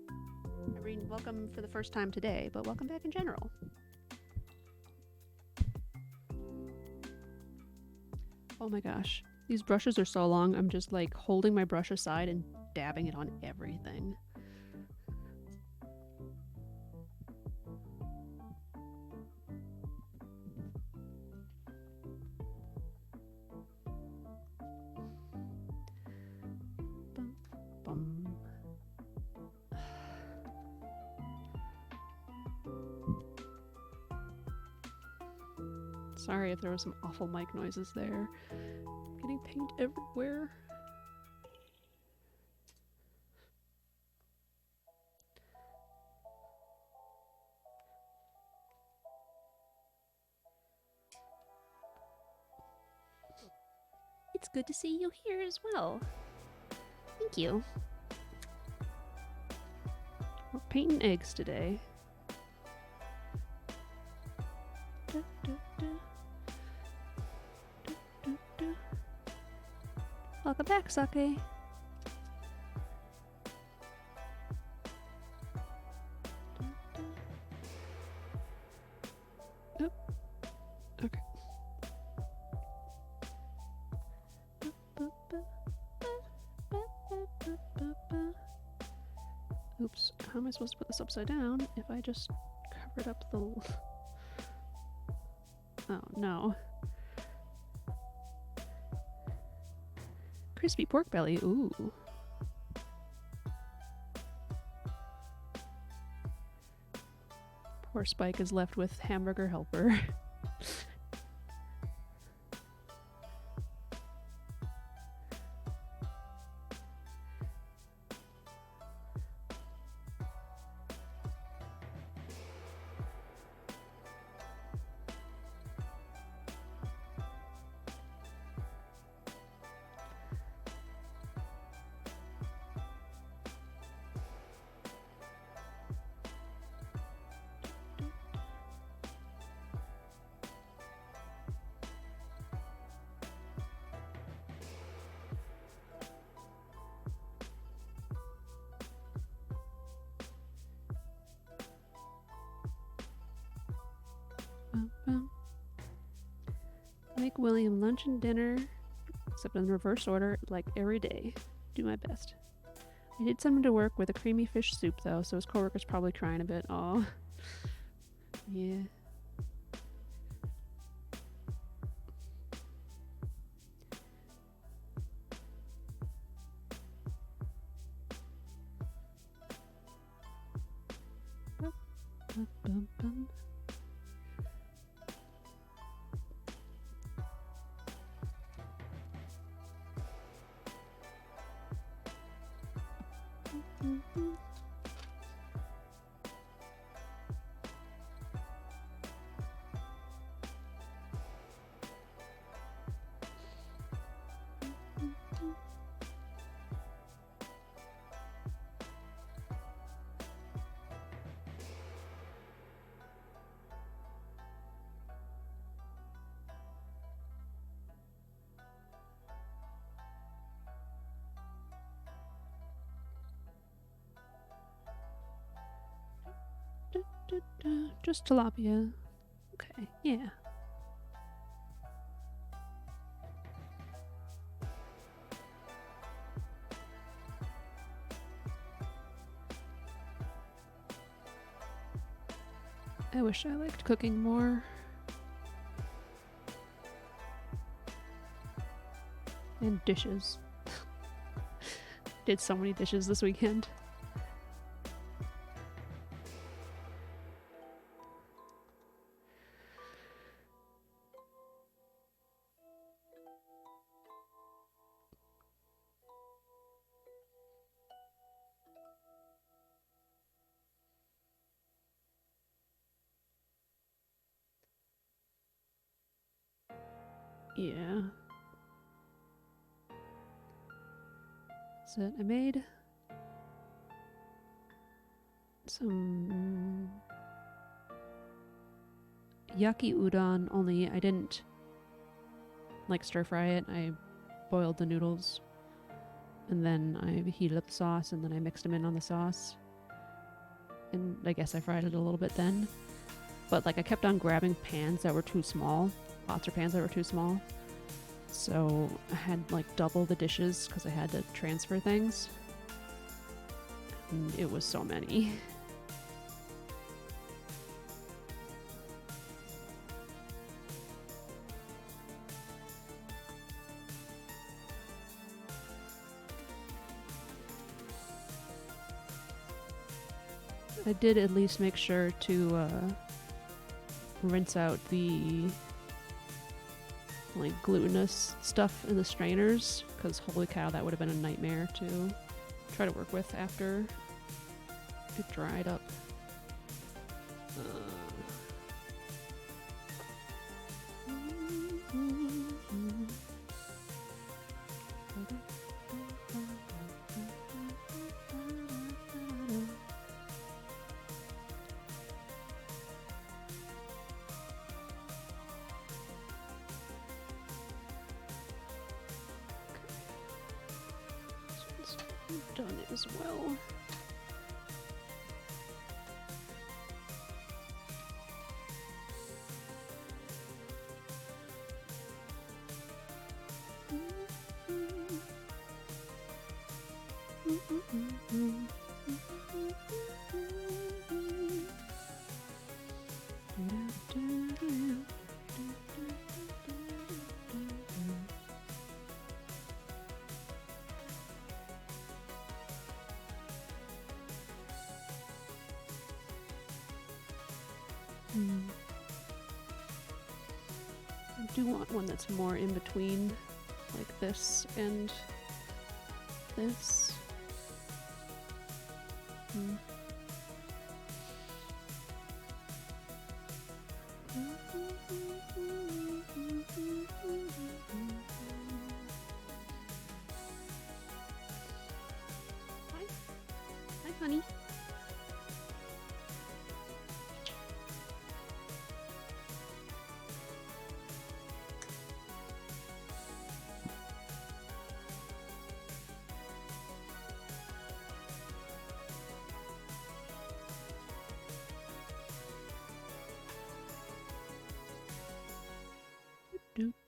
I mean, welcome for the first time today, but welcome back in general. Oh my gosh. These brushes are so long, I'm just like holding my brush aside and dabbing it on everything. Bum, bum. Sorry if there was some awful mic noises there. Getting paint everywhere. It's good to see you here as well. Thank you. We're painting eggs today. Da, da, da. Da, da, da. Welcome back, Sake. Oop. Okay. Oops, how am I supposed to put this upside down if I just covered up the... Oh, no. Crispy pork belly, ooh. Poor Spike is left with hamburger helper. Make William lunch and dinner, except in reverse order, like every day. Do my best. I did send him to work with a creamy fish soup, though, so his coworker's probably crying a bit. Aw. Yeah. Bum, bum, bum. Just tilapia. Okay, yeah. I wish I liked cooking more. And dishes. Did so many dishes this weekend. Yeah. So I made some yaki udon, only I didn't like stir fry it. I boiled the noodles and then I heated up the sauce and then I mixed them in on the sauce. And I guess I fried it a little bit then. But like I kept on grabbing pans that were too small, pots or pans that were too small. So I had like double the dishes because I had to transfer things. And it was so many. I did at least make sure to rinse out the like glutinous stuff in the strainers, because holy cow, that would have been a nightmare to try to work with after it dried up. Done as well. I do want one that's more in between, like this and this. Hi, honey.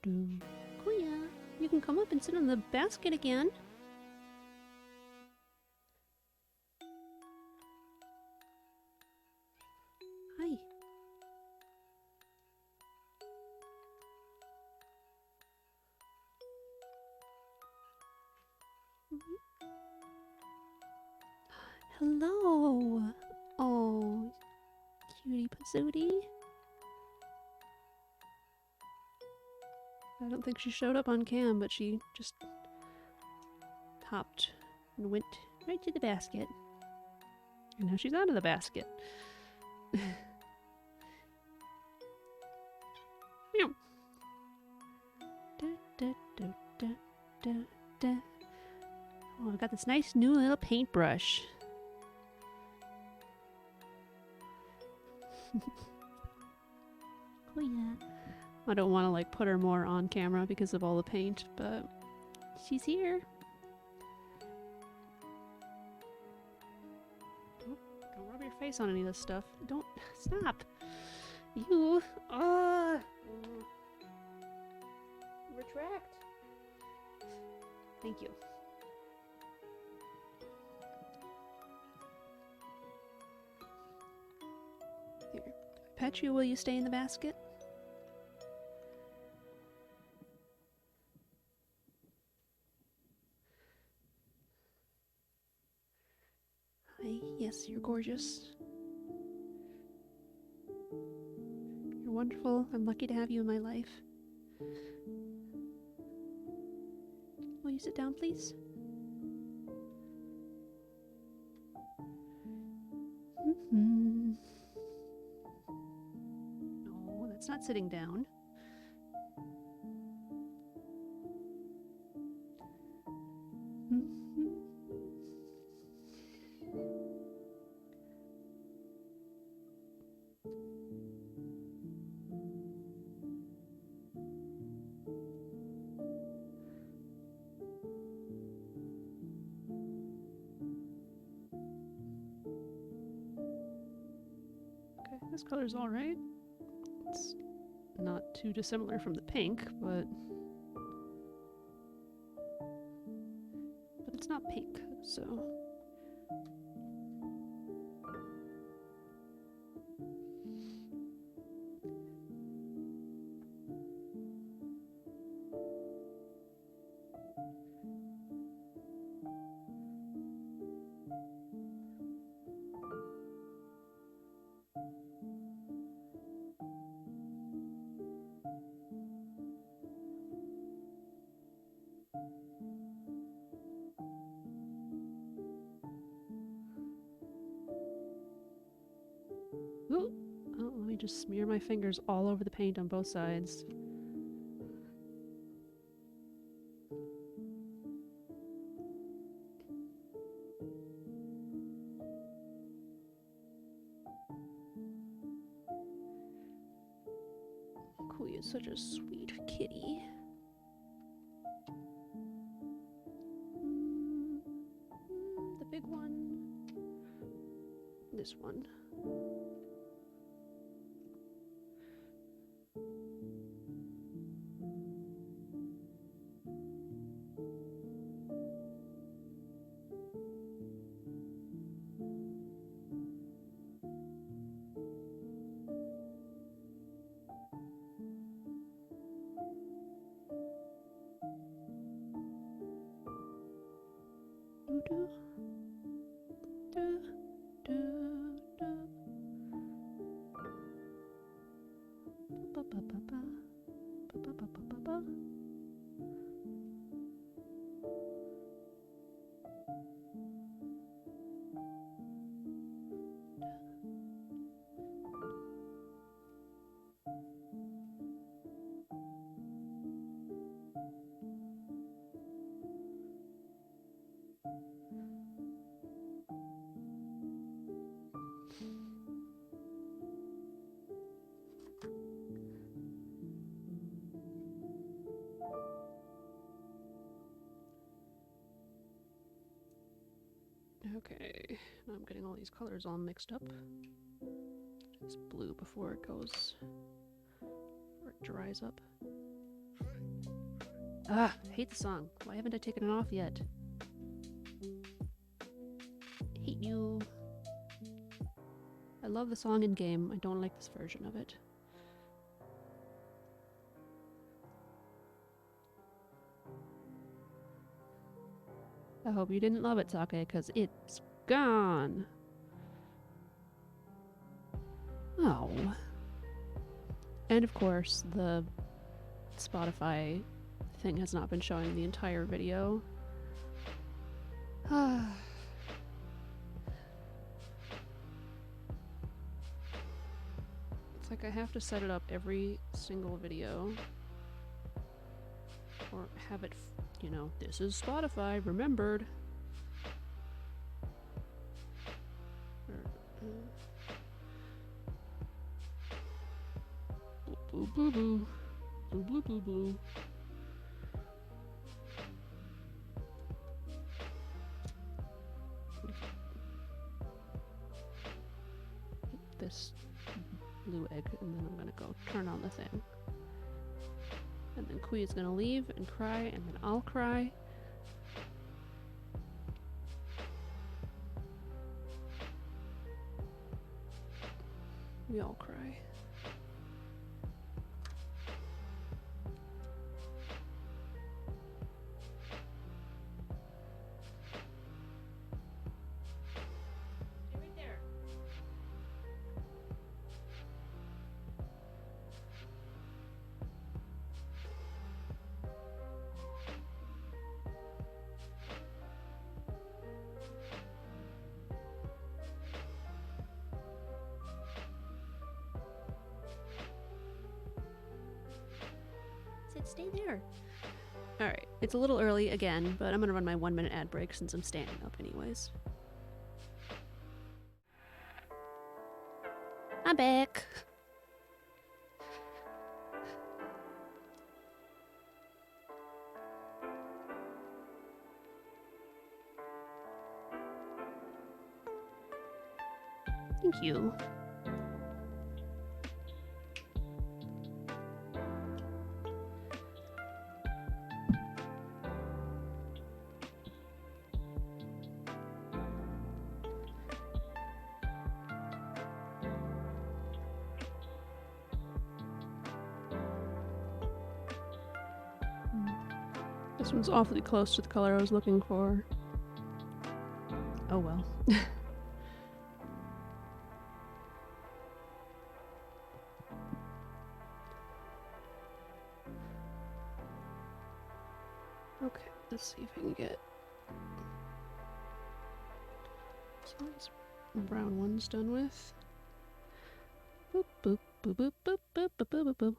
Kuya, you can come up and sit on the basket again. Hi. Hello. Oh, cutie patootie. I don't think she showed up on cam, but she just hopped and went right to the basket. And now she's out of the basket. Oh, I've got this nice new little paintbrush. Oh yeah. I don't want to like put her more on camera because of all the paint, but she's here. Don't rub your face on any of this stuff. Don't stop. You. Retract. Thank you. Here. Pet you, will you stay in the basket? Hi, yes, you're gorgeous. You're wonderful. I'm lucky to have you in my life. Will you sit down, please? No, that's not sitting down. Okay, this color's alright. It's not too dissimilar from the pink, but it's not pink, so... Ooh. Oh, let me just smear my fingers all over the paint on both sides. Kui is such a sweet kitty. The big one. This one. Okay, now I'm getting all these colors all mixed up. It's blue before it goes, before it dries up. Ah, I hate the song. Why haven't I taken it off yet? Hate you. I love the song in game. I don't like this version of it. I hope you didn't love it, Sake, because it's gone. Oh. And of course, the Spotify thing has not been showing the entire video. It's like I have to set it up every single video. Or have it, you know, this is Spotify, remembered. Blue, blue, blue. Blue, blue, blue, blue. Hit this blue egg, and then I'm gonna go turn on the thing. And then Kui is gonna leave and cry, and then I'll cry. We all cry. Stay right there. Said stay there. Alright, it's a little early again, but I'm gonna run my 1-minute ad break since I'm standing up anyways. I'm back! Thank you. This one's awfully close to the color I was looking for. Oh well. Okay, let's see if I can get so these brown ones done with. Boop boop boop boop boop boop boop boop boop.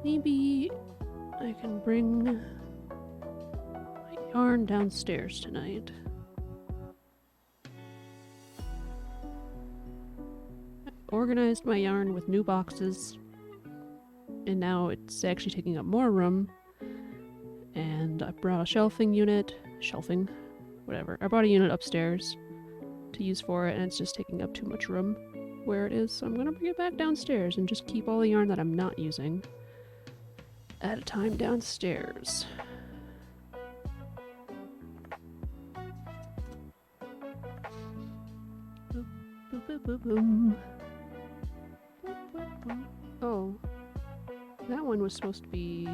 Maybe I can bring my yarn downstairs tonight. I organized my yarn with new boxes, and now it's actually taking up more room. And I brought a shelving unit, whatever. I brought a unit upstairs to use for it, and it's just taking up too much room where it is, so I'm gonna bring it back downstairs and just keep all the yarn that I'm not using at a time downstairs. Boop, boop, boop, boop, boom. Oh, that one was supposed to be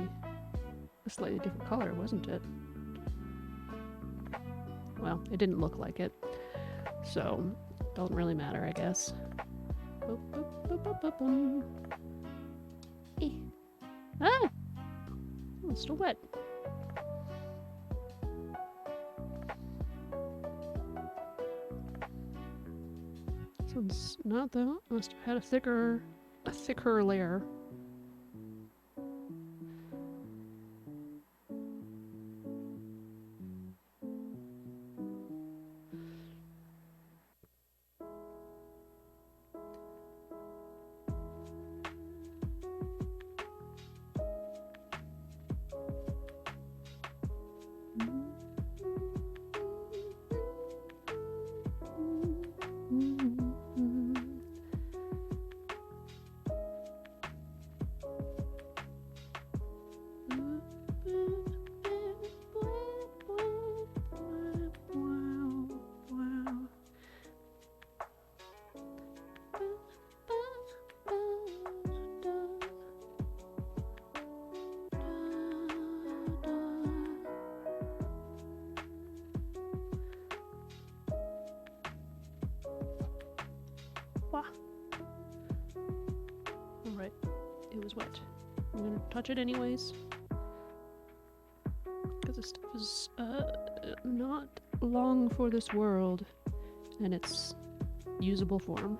a slightly different color, wasn't it? Well, it didn't look like it, so it doesn't really matter, I guess. Boop, boop, boop, boop, boop, boom. Eh. Ah! Oh, it's still wet. This one's not that. Must have had a thicker layer. Alright, it was wet. I'm gonna touch it anyways. Because this stuff is not long for this world in its usable form.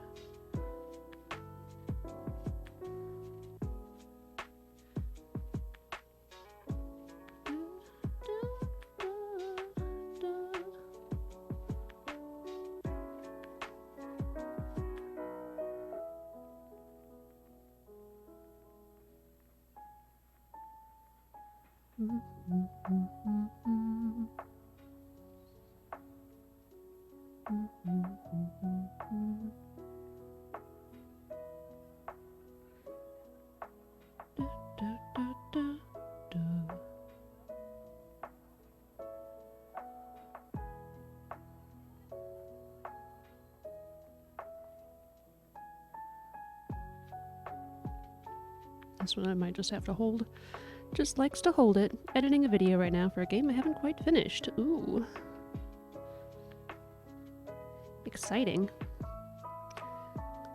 This one I might just have to hold. Just likes to hold it. Editing a video right now for a game I haven't quite finished. Ooh. Exciting.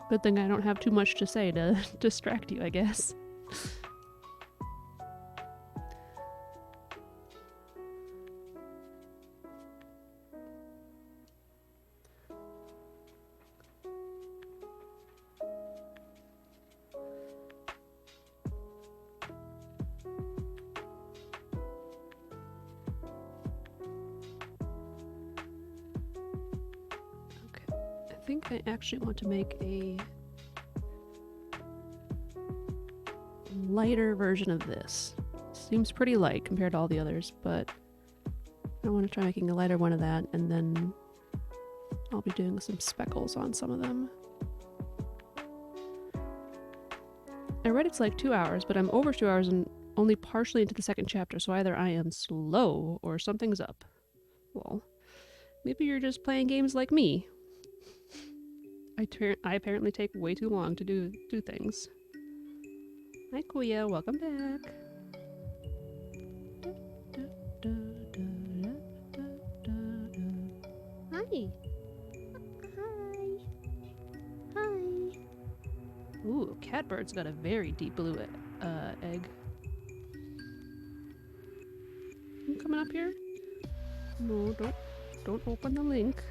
Good thing I don't have too much to say to distract you, I guess. I think I actually want to make a lighter version of this. Seems pretty light compared to all the others, but I want to try making a lighter one of that, and then I'll be doing some speckles on some of them. I read it's like 2 hours, but I'm over 2 hours and only partially into the second chapter, so either I am slow or something's up. Well, maybe you're just playing games like me. I apparently take way too long to do things. Hi Kuya, welcome back. Hi. Hi. Hi. Ooh, Catbird's got a very deep blue egg. You coming up here? No, don't open the link.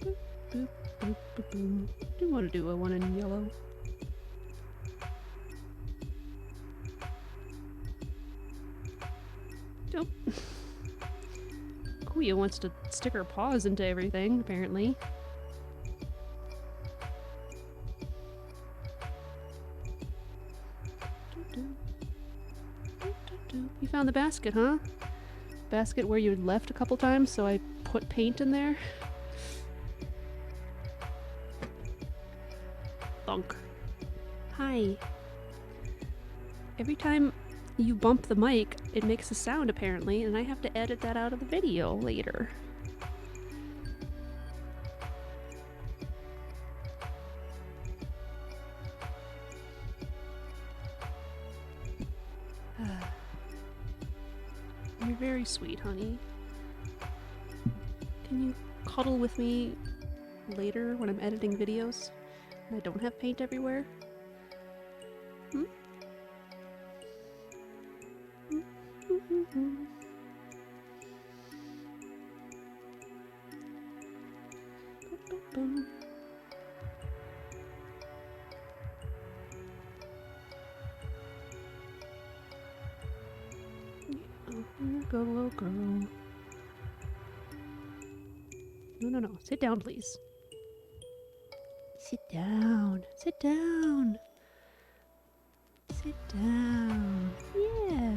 Boop, boop, boop, boop, boop. Do you want to do a one in yellow? Nope. Kuya wants to stick her paws into everything, apparently. You found the basket, huh? Basket where you left a couple times, so I put paint in there. Thunk. Hi. Every time you bump the mic, it makes a sound apparently, and I have to edit that out of the video later. You're very sweet, honey. Can you cuddle with me later when I'm editing videos and I don't have paint everywhere? Hmm? Here you go, little girl. No. Sit down, please. Sit down. Sit down. Sit down. Yeah.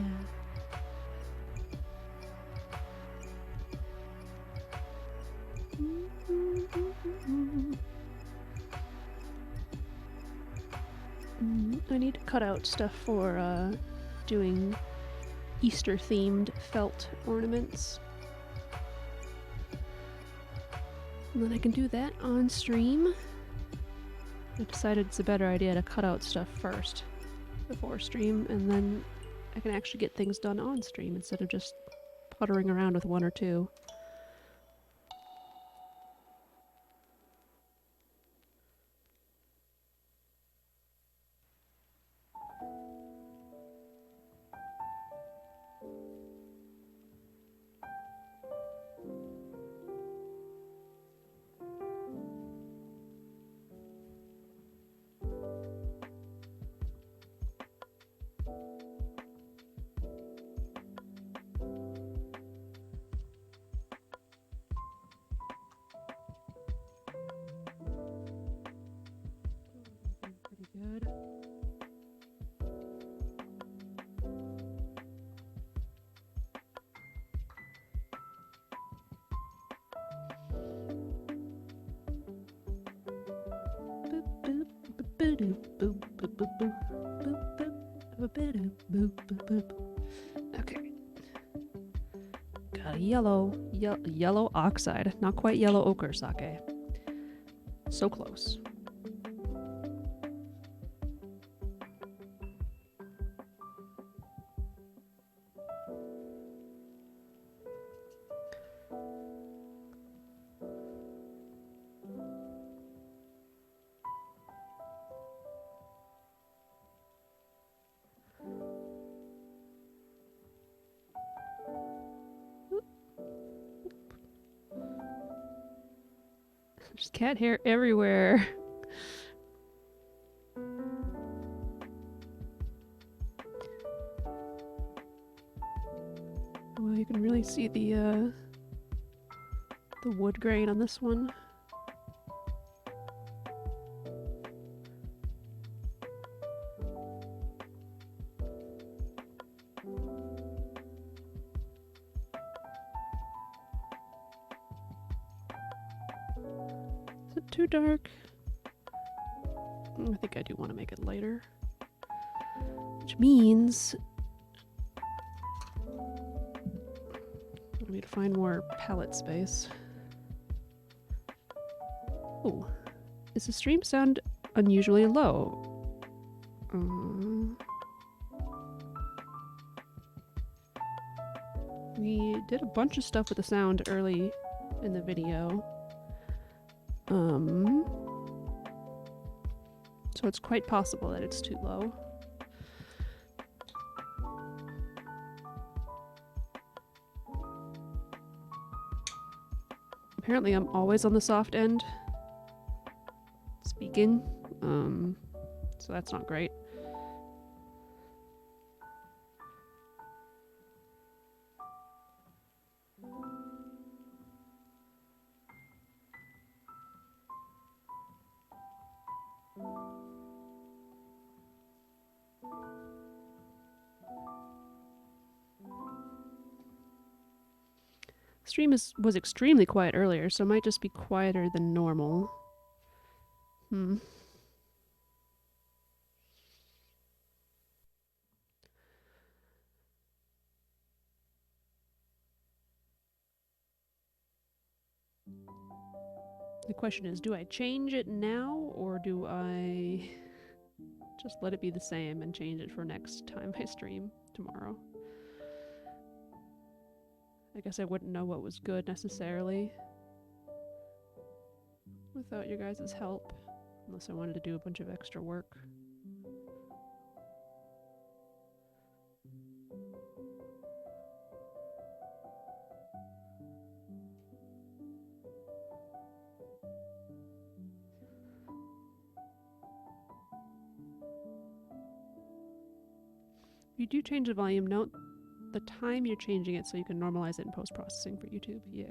I need to cut out stuff for doing Easter-themed felt ornaments. And then I can do that on stream. I decided it's a better idea to cut out stuff first before stream, and then I can actually get things done on stream instead of just puttering around with one or two. Good. Okay. Got a yellow oxide. Not quite yellow ochre sake. So close. There's cat hair everywhere. Well, you can really see the wood grain on this one. Is it too dark? I think I do want to make it lighter. Which means I need to find more palette space. Oh, is the stream sound unusually low? We did a bunch of stuff with the sound early in the video. So it's quite possible that it's too low. Apparently I'm always on the soft end speaking, so that's not great. Stream was extremely quiet earlier, so it might just be quieter than normal. The question is, do I change it now, or do I just let it be the same and change it for next time I stream tomorrow? I guess I wouldn't know what was good necessarily without your guys' help, unless I wanted to do a bunch of extra work. If you do change the volume, note the time you're changing it so you can normalize it in post-processing for YouTube. Yeah.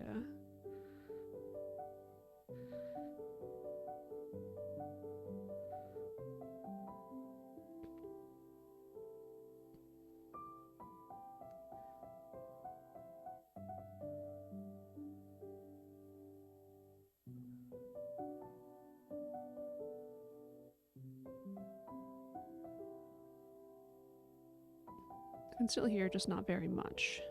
I can still hear, just not very much.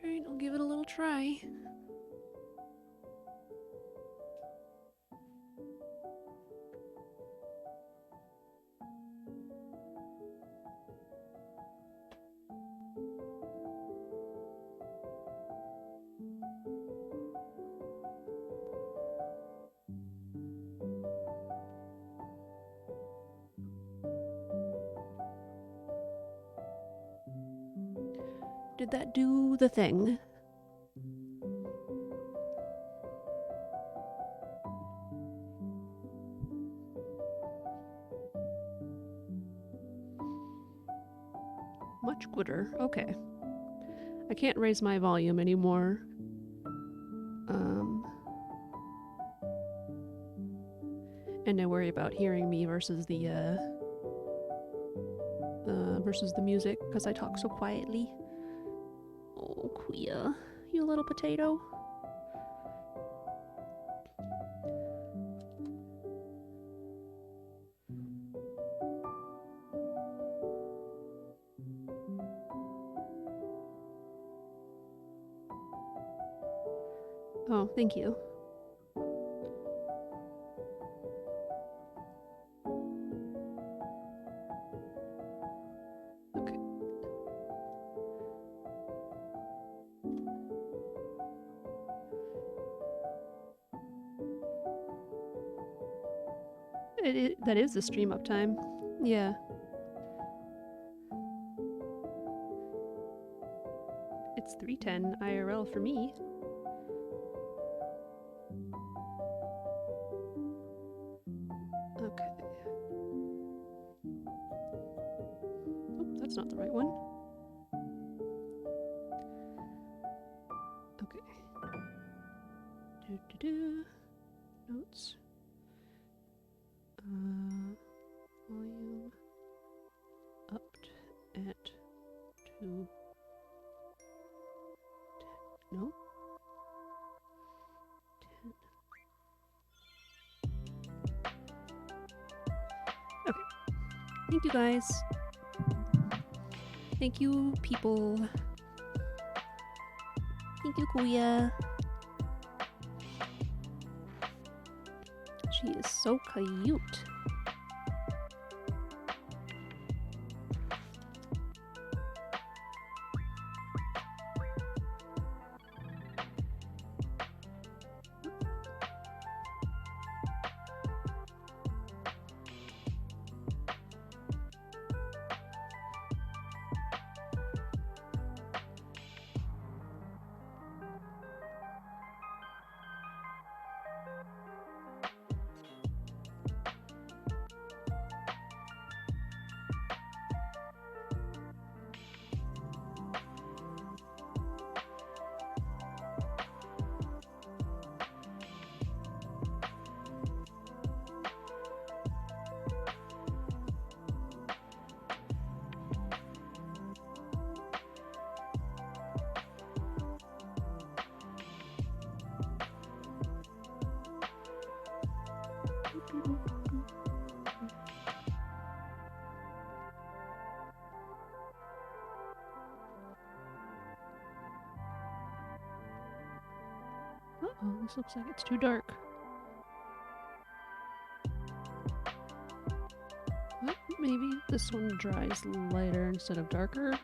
Alright, I'll give it a little try. Did that do the thing? Much gooder. Okay. I can't raise my volume anymore. And I worry about hearing me versus the music because I talk so quietly. Oh, Kuya, you little potato. Oh, thank you. Okay. That is the stream uptime. Yeah. 3:10 IRL for me. Okay. Oh, that's not the right one. Okay. Notes. Volume up at 2. No? 10. Okay. Thank you guys. Thank you, people. Thank you, Kuya. She is so cute. Uh-oh, this looks like it's too dark. What? Maybe this one dries lighter instead of darker.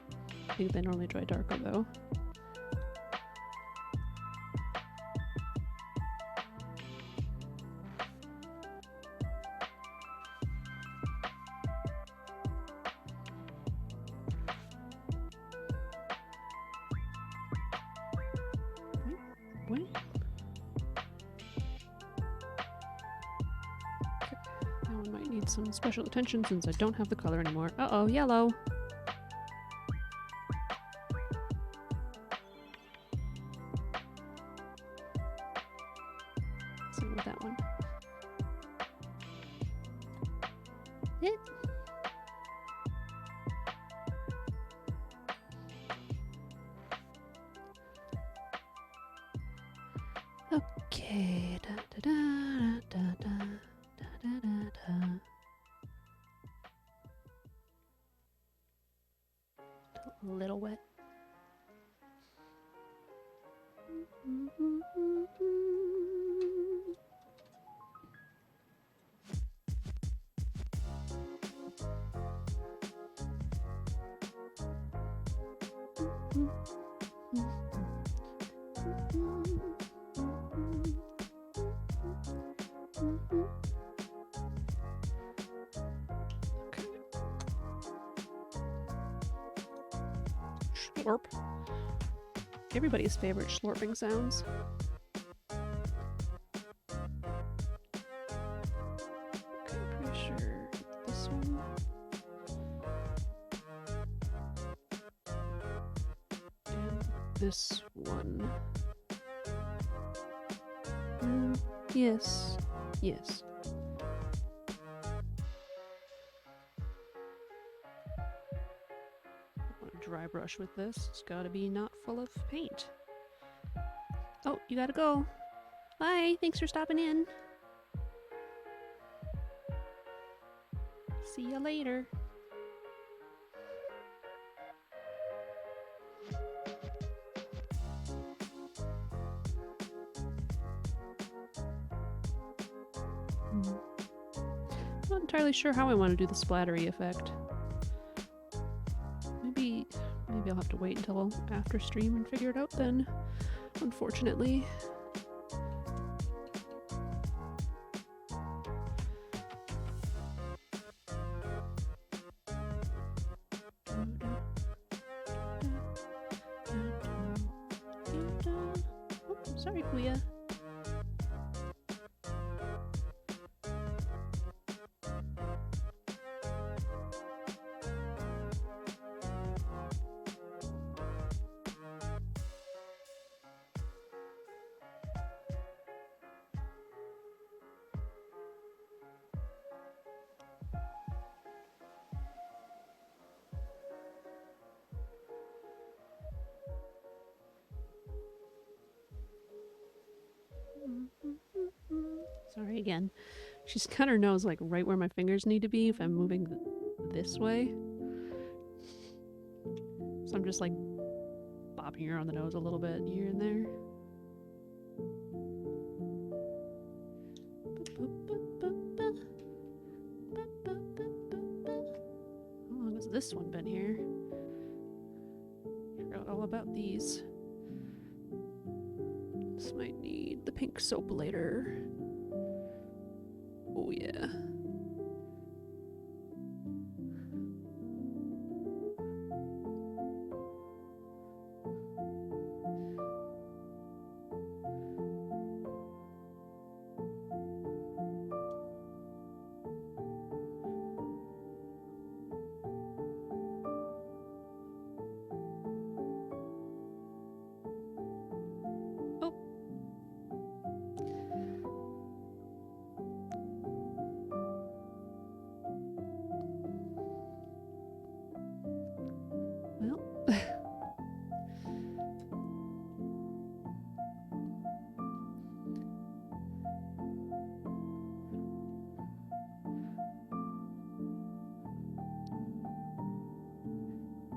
I think they normally dry darker though. Wait. Okay. That one might need some special attention since I don't have the color anymore. Uh-oh, yellow. Same with that one. It. Okay. Da, da, da, da, da, da, da, da, da. A little wet. Slurp. Everybody's favorite slurping sounds. Okay, pretty sure this one. And this one. Yes. Yes. Dry brush with this. It's gotta be not full of paint. Oh, you gotta go. Bye. Thanks for stopping in. See you later. Not entirely sure how I want to do the splattery effect. Maybe I'll have to wait until after stream and figure it out then, unfortunately. Sorry, Kuya. Sorry again. She's got her nose like right where my fingers need to be if I'm moving this way. So I'm just like bopping her on the nose a little bit here and there. How long has this one been here? Forgot all about these. This might need the pink soap later. Oh yeah.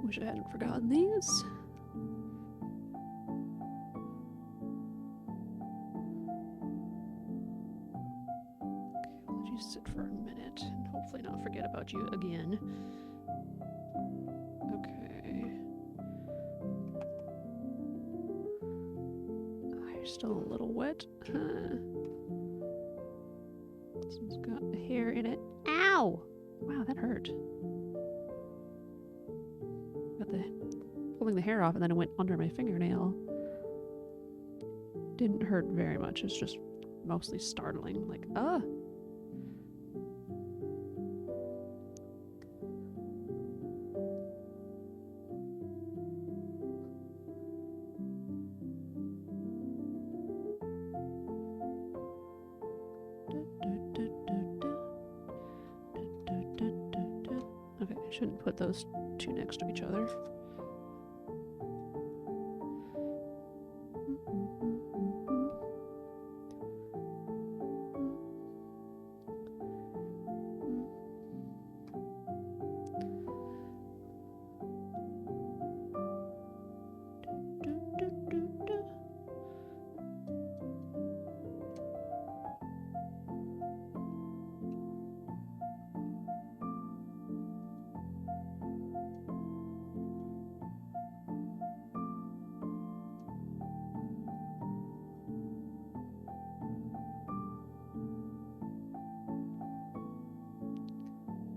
Wish I hadn't forgotten these. Okay, I'll let you sit for a minute and hopefully not forget about you again. Okay. Oh, you're still a little wet. Huh. This one's got hair in it. Ow! Wow, that hurt. Pulling the hair off and then it went under my fingernail. Didn't hurt very much. It's just mostly startling. Like, ah! Okay, I shouldn't put those two next to each other.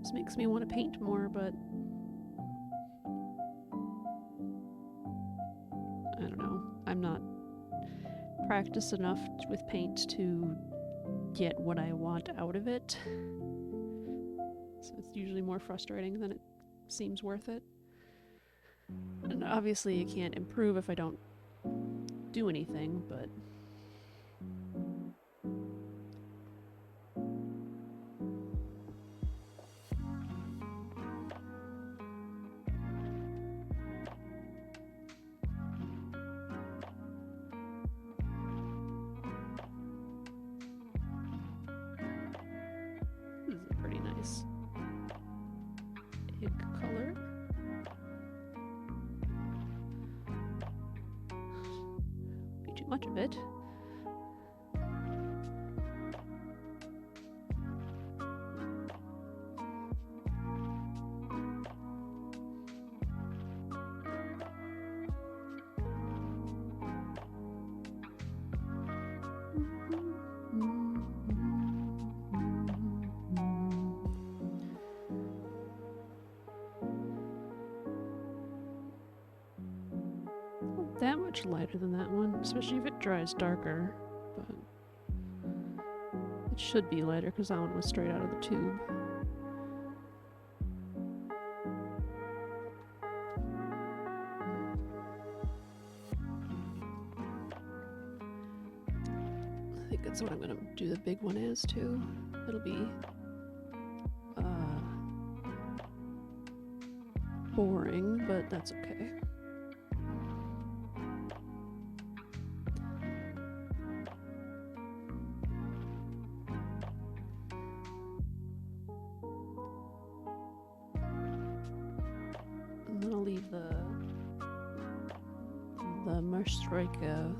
This makes me want to paint more, but I don't know. I'm not practiced enough with paint to get what I want out of it. So it's usually more frustrating than it seems worth it. And obviously you can't improve if I don't do anything, but this is a pretty nice egg color. Be too much of it. that much lighter than that one, especially if it dries darker. But it should be lighter because that one was straight out of the tube. I think that's what I'm gonna do the big one as too. It'll be boring, but that's okay. And then I'll leave the Marstroika.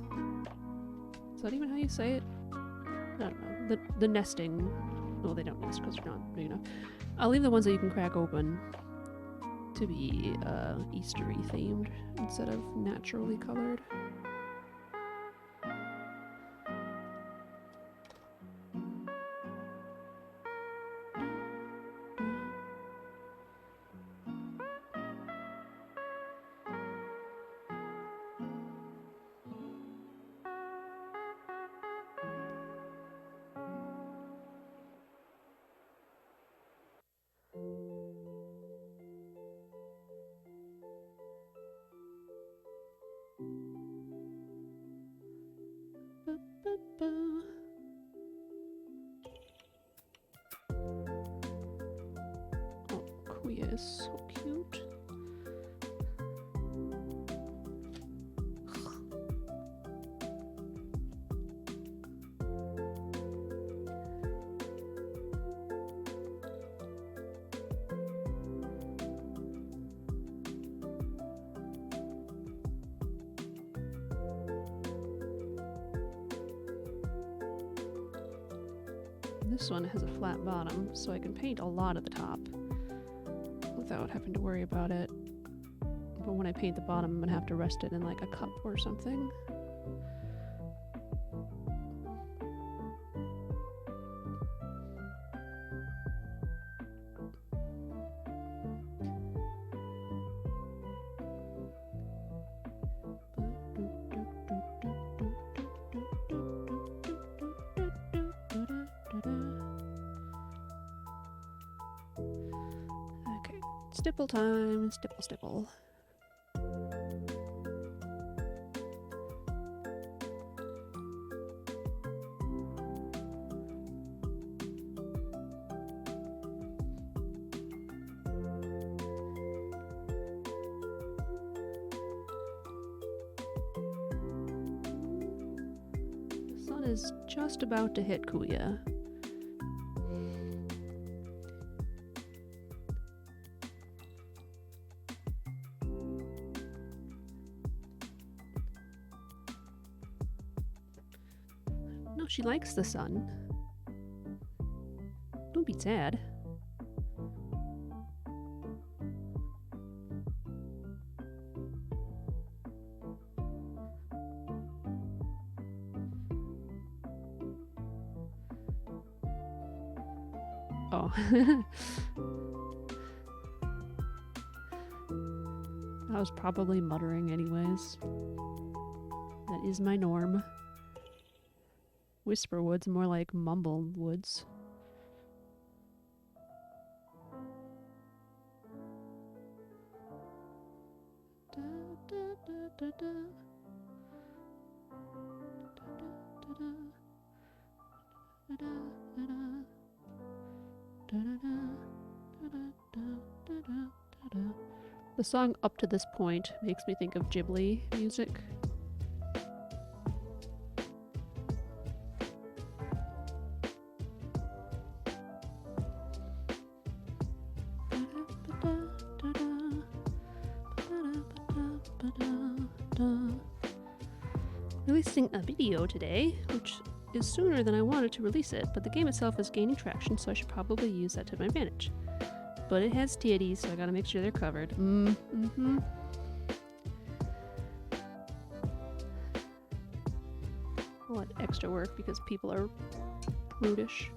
Is that even how you say it? I don't know. The nesting. Well, they don't nest because they're not big enough. I'll leave the ones that you can crack open to be Eastery themed instead of naturally colored. Oh, Kuya is so cute. This one has a flat bottom, so I can paint a lot at the top without having to worry about it. But when I paint the bottom, I'm gonna have to rest it in like a cup or something. Okay, stipple time, stipple, stipple. The sun is just about to hit Kuya. No, she likes the sun. Don't be sad. Oh. I was probably muttering anyways. That is my norm. Whisper woods, more like mumble woods. Da, da, da, da, da. Da, da, da, da, da, da. Da, da, da, da, da, da, da, da. The song up to this point makes me think of Ghibli music. Releasing a video today, which is sooner than I wanted to release it, but the game itself is gaining traction, so I should probably use that to my advantage. But it has titties, so I gotta make sure they're covered. Mm-hmm. A lot of extra work because people are prudish.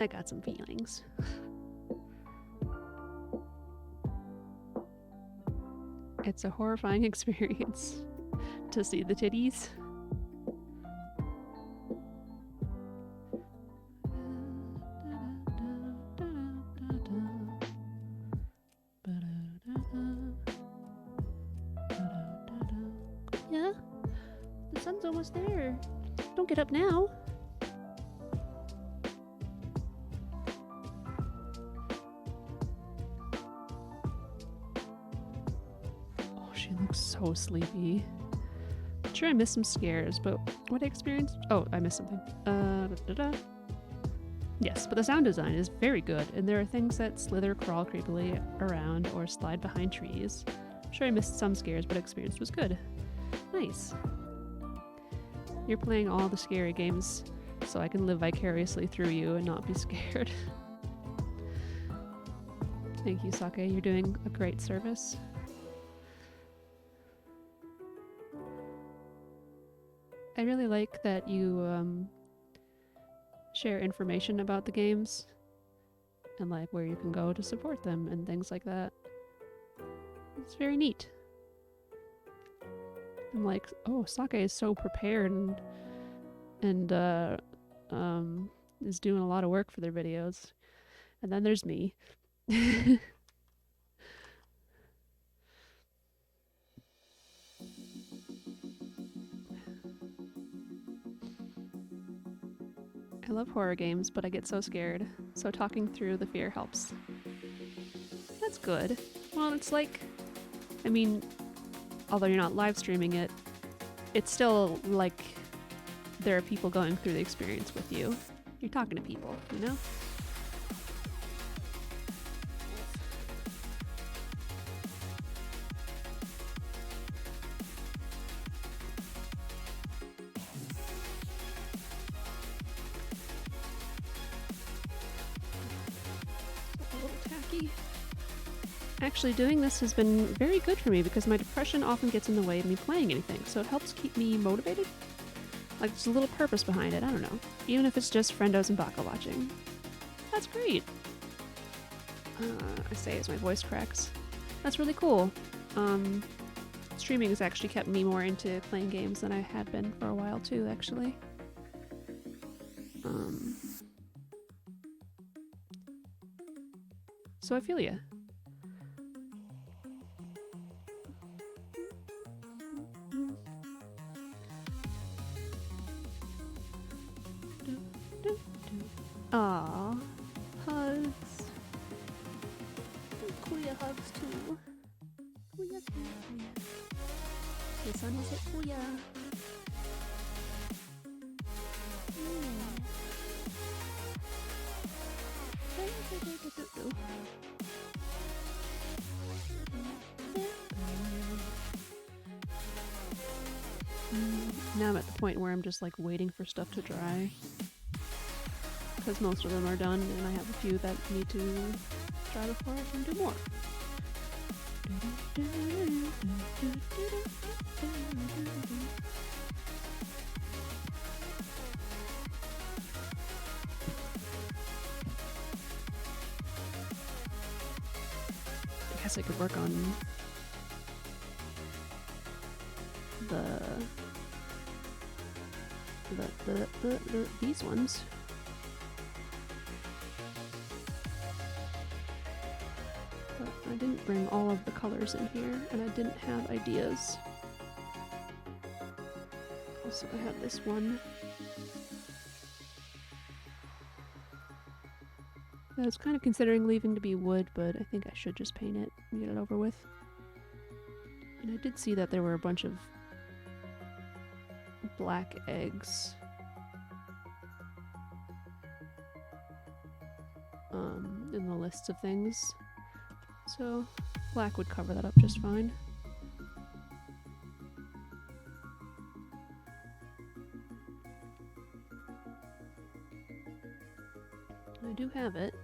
got some feelings. It's a horrifying experience to see the titties. Yeah, the sun's almost there. Don't get up now. She looks so sleepy. Sure, I missed some scares, but what I experienced... Oh, I missed something. Yes, but the sound design is very good, and there are things that slither, crawl creepily around, or slide behind trees. Sure, I missed some scares, but experience was good. Nice. You're playing all the scary games, so I can live vicariously through you and not be scared. Thank you, Sake. You're doing a great service. I really like that you share information about the games and like where you can go to support them and things like that. It's very neat. I'm like, oh, Sake is so prepared and is doing a lot of work for their videos. And then there's me. I love horror games, but I get so scared, so talking through the fear helps. That's good. Well, it's like, I mean, although you're not live streaming it, it's still like there are people going through the experience with you. You're talking to people, you know? Actually, doing this has been very good for me because my depression often gets in the way of me playing anything, so it helps keep me motivated. Like, there's a little purpose behind it, I don't know. Even if it's just friendos and baka watching. That's great! I say as my voice cracks. That's really cool. Streaming has actually kept me more into playing games than I had been for a while too, actually. So I feel ya. Aww, hugs. Kuya hugs too. Kuya, kuya. The sun is hit kuya. Now I'm at the point where I'm just like waiting for stuff to dry. Because most of them are done, and I have a few that need to dry before I can do more. I guess I could work on these ones. But I didn't bring all of the colors in here, and I didn't have ideas. Also, I have this one. I was kind of considering leaving to be wood, but I think I should just paint it and get it over with. And I did see that there were a bunch of black eggs in the list of things. So black would cover that up just fine. I do have it.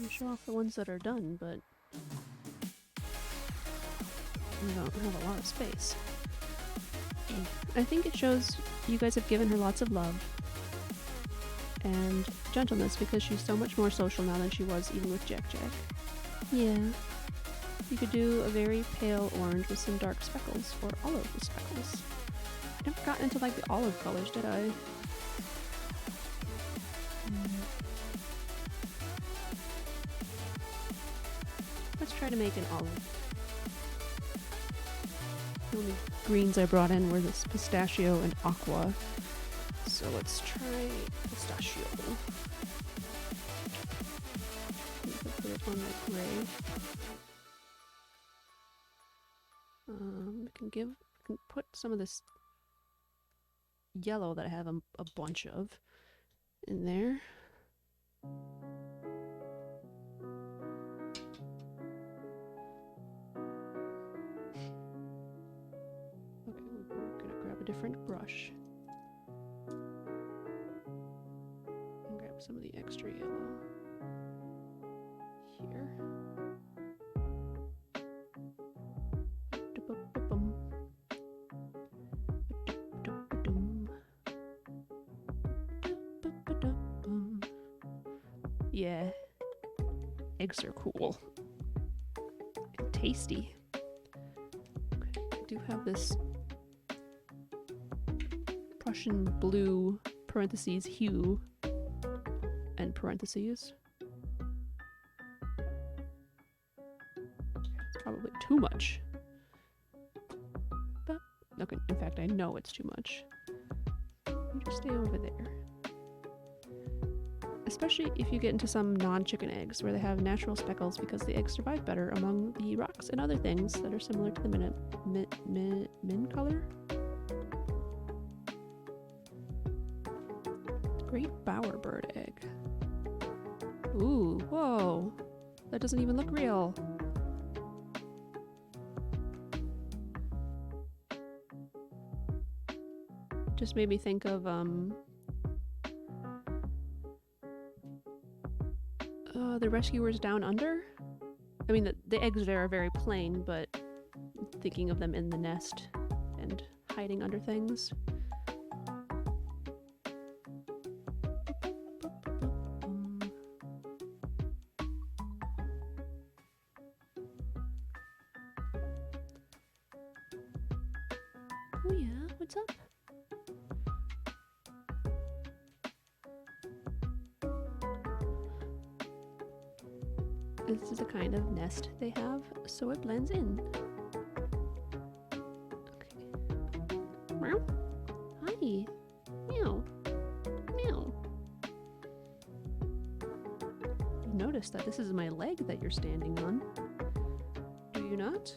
I'll show off the ones that are done, but We don't have a lot of space. I think it shows you guys have given her lots of love and gentleness because she's so much more social now than she was even with Jack Jack. Yeah. You could do a very pale orange with some dark speckles or olive with speckles. I never got into like the olive colors, did I? Let's try to make an olive. The only greens I brought in were this pistachio and aqua. So let's try pistachio. Put it on the gray. We can put some of this yellow that I have a bunch of in there. Okay, we're gonna grab a different brush and grab some of the extra yellow here. Yeah, eggs are cool and tasty. Okay, I do have this Prussian blue parentheses hue and parentheses. It's probably too much. But, okay, in fact, I know it's too much. You just stay over there. Especially if you get into some non-chicken eggs where they have natural speckles because the eggs survive better among the rocks and other things that are similar to the min color. Great bowerbird egg. Ooh, whoa. That doesn't even look real. Just made me think of, the Rescuers Down Under? I mean, the eggs there are very plain, but thinking of them in the nest and hiding under things. Oh yeah, what's up? This is the kind of nest they have, so it blends in. Okay. Meow. Hi. Meow. Meow. You notice that this is my leg that you're standing on. Do you not?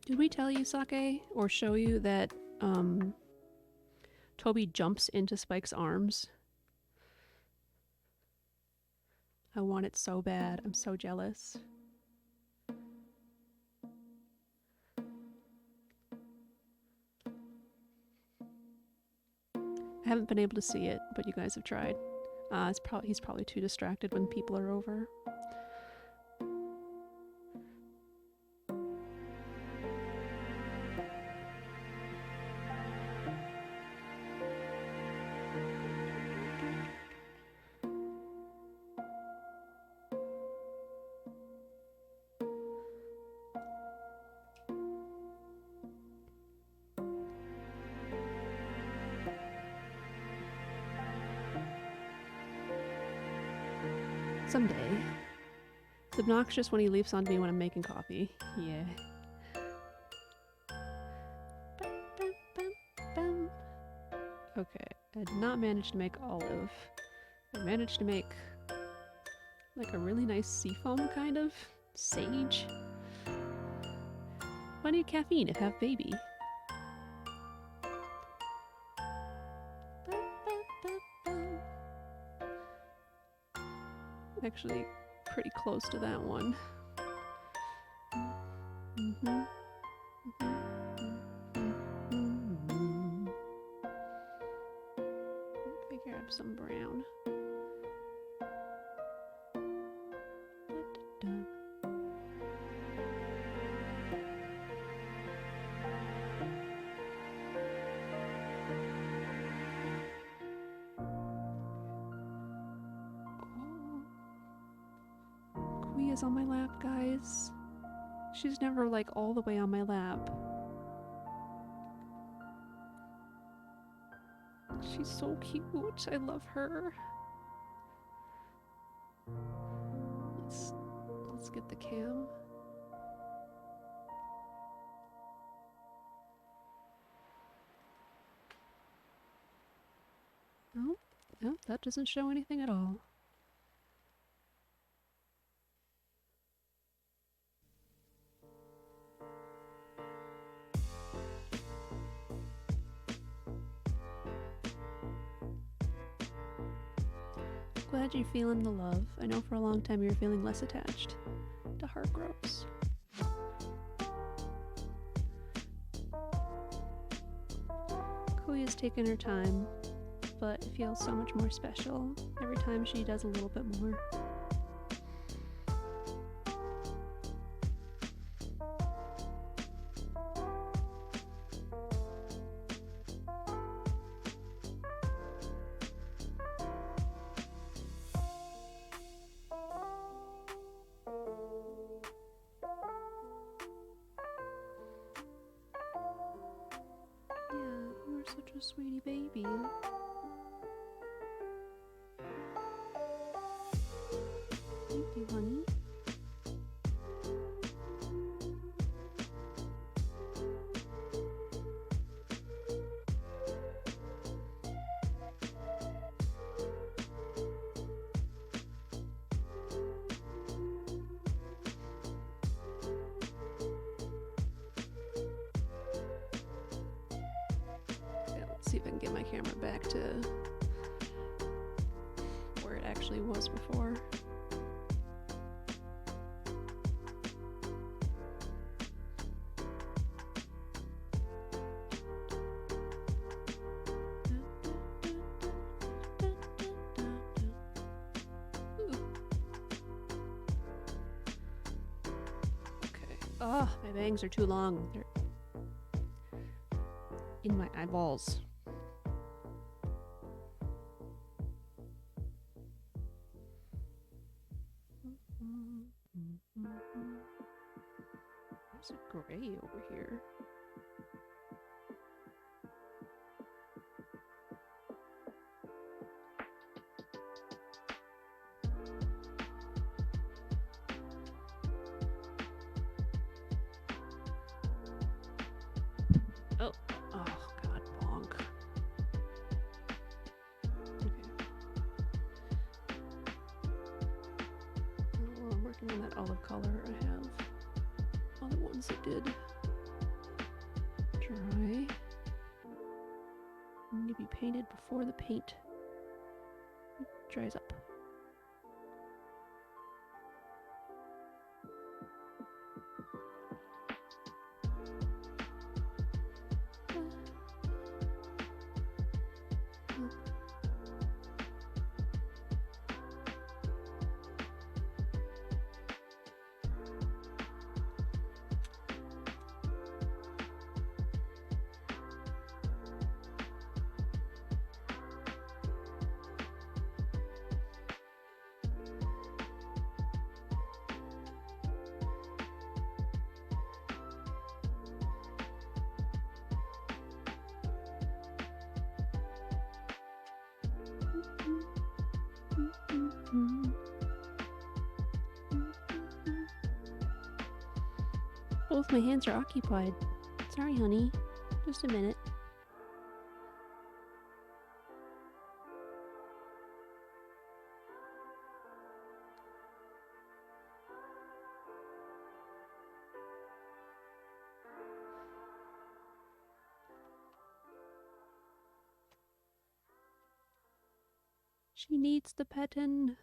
Did we tell you, Sake, or show you that, Toby jumps into Spike's arms? I want it so bad. I'm so jealous. I haven't been able to see it, but you guys have tried. He's probably too distracted when people are over. Someday. It's obnoxious when he leaps onto me when I'm making coffee. Yeah. Okay, I did not manage to make olive. I managed to make like a really nice seafoam kind of sage. Why need caffeine if have baby? Actually pretty close to that one. Figure out some brown. Kofi is on my lap, guys. She's never like all the way on my lap. She's so cute. I love her. Let's get the cam. No, that doesn't show anything at all. Glad you're feeling the love. I know for a long time you were feeling less attached to Heartgrows. Kofi has taken her time, but it feels so much more special every time she does a little bit more. Such a sweetie baby. Thank you, honey. See if I can get my camera back to where it actually was before. Okay. Oh, my bangs are too long. They're in my eyeballs. There's a gray over here. Oh, God, bonk. Okay. Well, I'm working on that olive color. I have other ones that did dry. Need to be painted before the paint dries up. Both my hands are occupied. Sorry, honey. Just a minute. She needs the petting.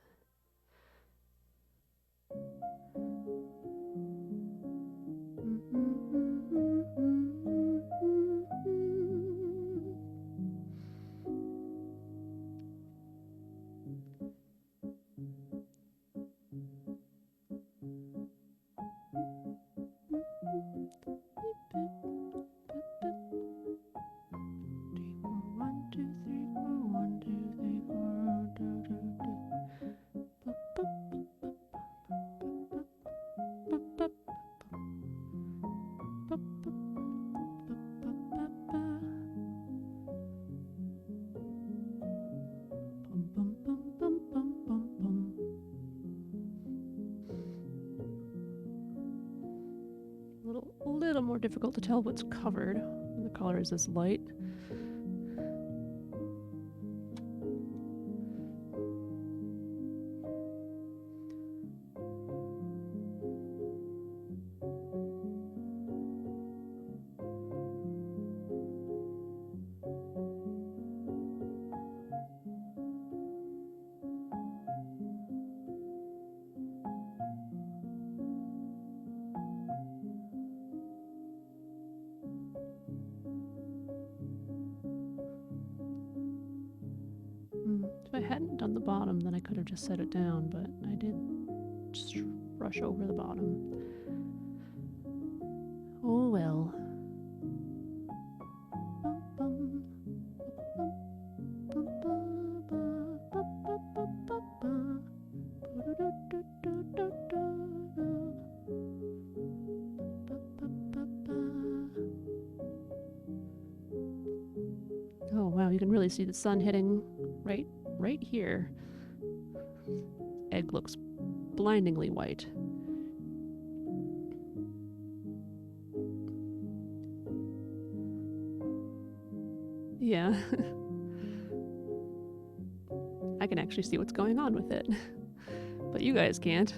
little more difficult to tell what's covered when the color is this light. If I hadn't done the bottom, then I could have just set it down, but I did just brush over the bottom. Oh well. Oh wow, you can really see the sun hitting right here. Egg looks blindingly white. Yeah. I can actually see what's going on with it. But you guys can't.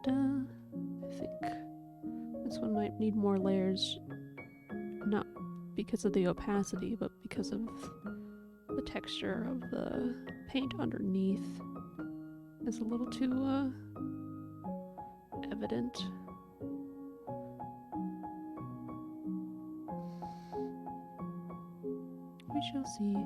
I think this one might need more layers, not because of the opacity, but because of the texture of the paint underneath is a little too evident. We shall see.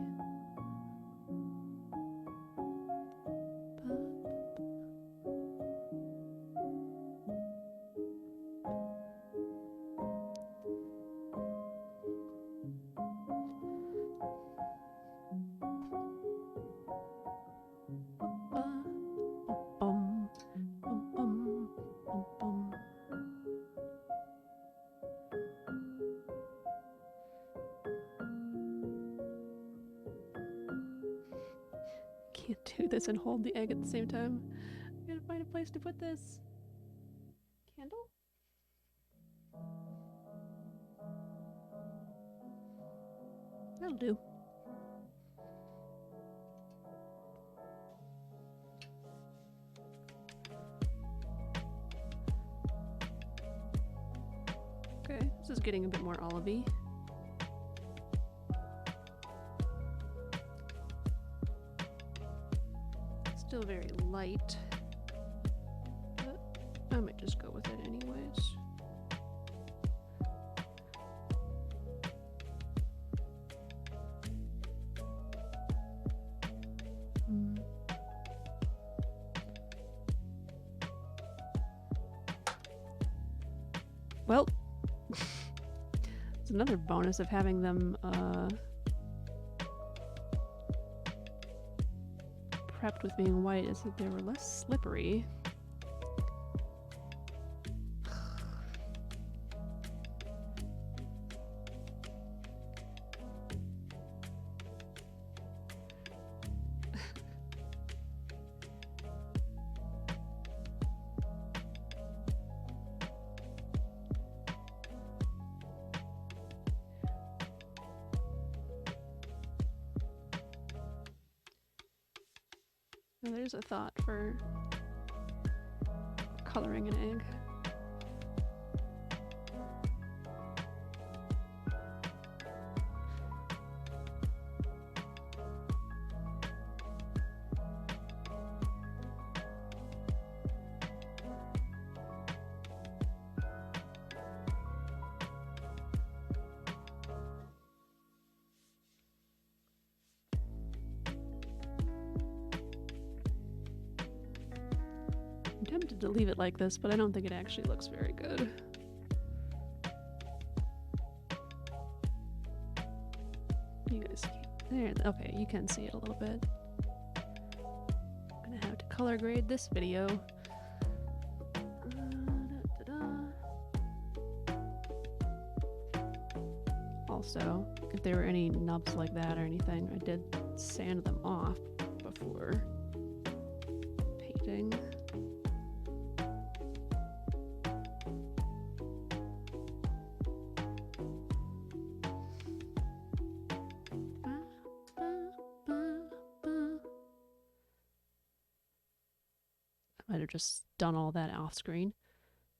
Can't do this and hold the egg at the same time. I gotta find a place to put this. Candle? That'll do. Okay, this is getting a bit more olivey. Still very light, but I might just go with it anyways. Well, it's another bonus of having them prepped with being white is that they were less slippery. Now there's a thought for coloring an egg. I'm tempted to leave it like this, but I don't think it actually looks very good. You guys can't There, okay, you can see it a little bit. I'm gonna have to color grade this video. Also, if there were any nubs like that or anything, I did sand them off before painting. I might have just done all that off screen,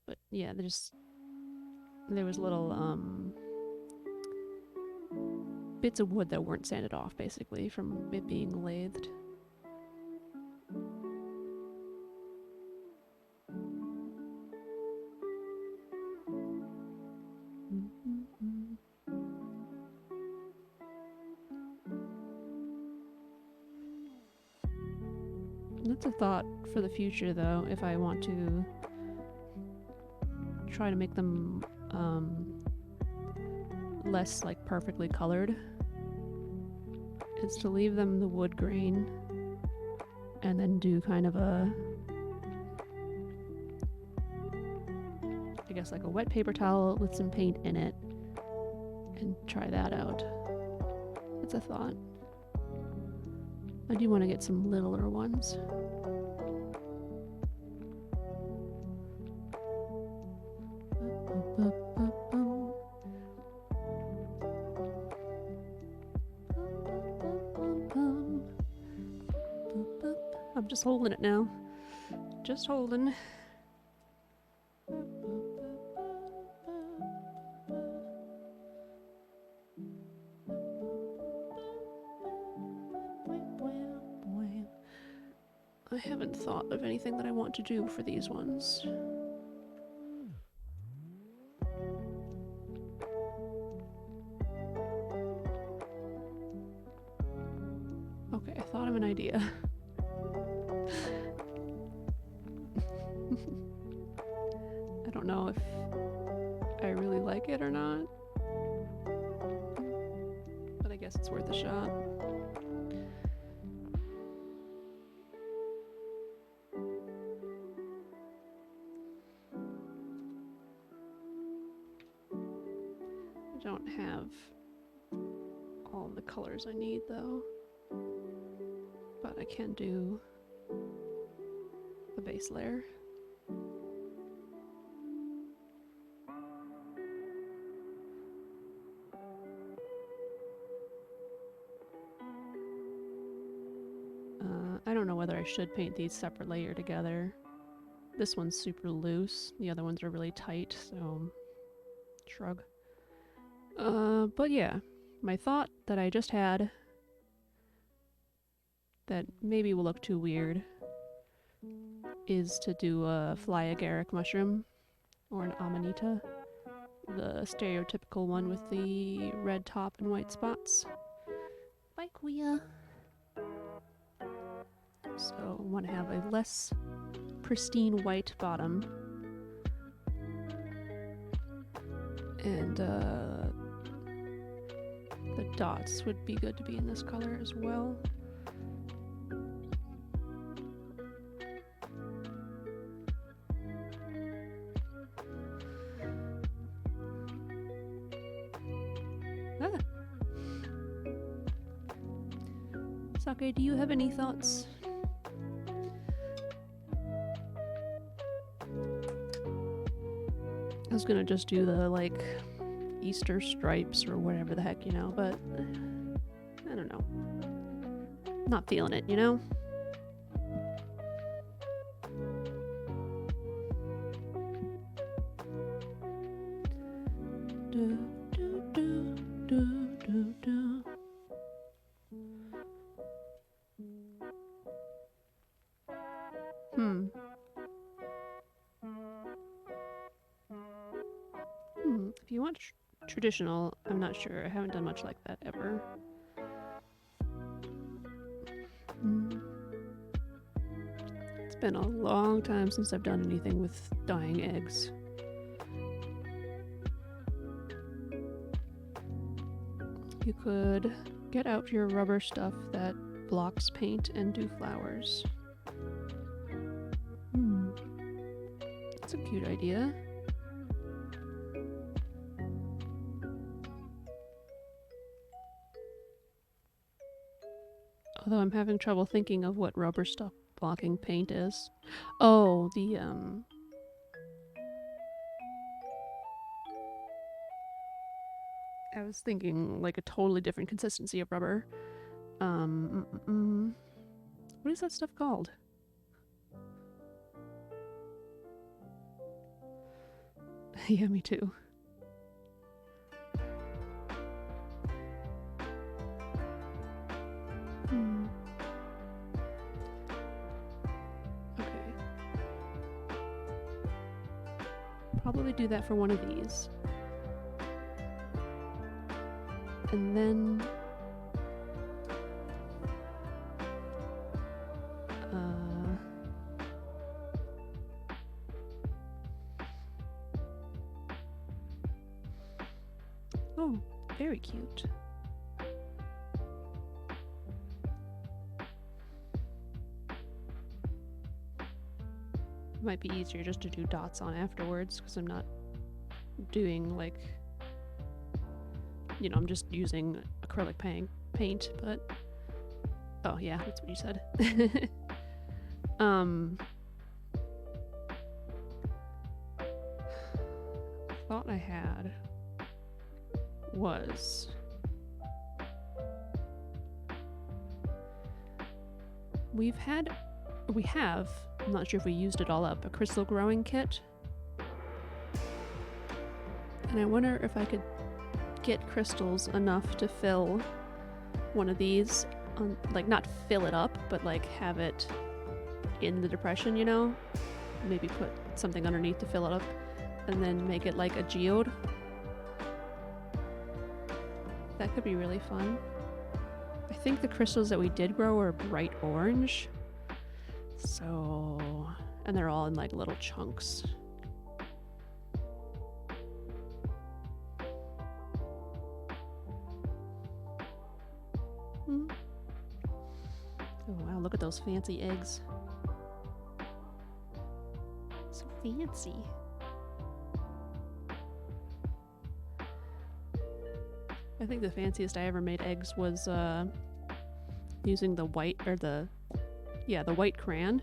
but yeah, there was little bits of wood that weren't sanded off, basically, from it being lathed. That's a thought for the future, though, if I want to try to make them less like perfectly colored, is to leave them the wood grain and then do kind of a, I guess, like a wet paper towel with some paint in it and try that out. That's a thought. I do want to get some littler ones. I'm just holding it now. Just holding. I haven't thought of anything that I want to do for these ones. Okay, I thought of an idea. I don't know if I really like it or not, but I guess it's worth a shot. I don't have all the colors I need though, but I can do the base layer. I don't know whether I should paint these separate layer together. This one's super loose, the other ones are really tight, so shrug. But yeah, my thought that I just had that maybe will look too weird is to do a fly agaric mushroom or an amanita, the stereotypical one with the red top and white spots. Bye, Kuya. So I want to have a less pristine white bottom, and the dots would be good to be in this color as well. Ah. Sake, do you have any thoughts? I was gonna just do the, like, Easter stripes or whatever the heck, you know, but I don't know. Not feeling it, you know? Do, do, do, do, do, do. If you want traditional, I'm not sure. I haven't done much like that ever. It's been a long time since I've done anything with dyeing eggs. You could Get out your rubber stuff that blocks paint and do flowers. That's a cute idea. Although I'm having trouble thinking of what rubber stuff blocking paint is. Oh, the I was thinking like a totally different consistency of rubber. What is that stuff called? Yeah, me too. Okay. Probably do that for one of these. And then oh, very cute. Might be easier just to do dots on afterwards because I'm not doing like, you know, I'm just using acrylic paint, but oh yeah, that's what you said. Thought I had was we have, I'm not sure if we used it all up, a crystal growing kit. And I wonder if I could get crystals enough to fill one of these, like not fill it up, but like have it in the depression, you know? Maybe put something underneath to fill it up and then make it like a geode. That could be really fun. I think the crystals that we did grow are bright orange. So, and they're all in like little chunks. Oh wow, look at those fancy eggs. So fancy. I think the fanciest I ever made eggs was using the white, or the white crayon,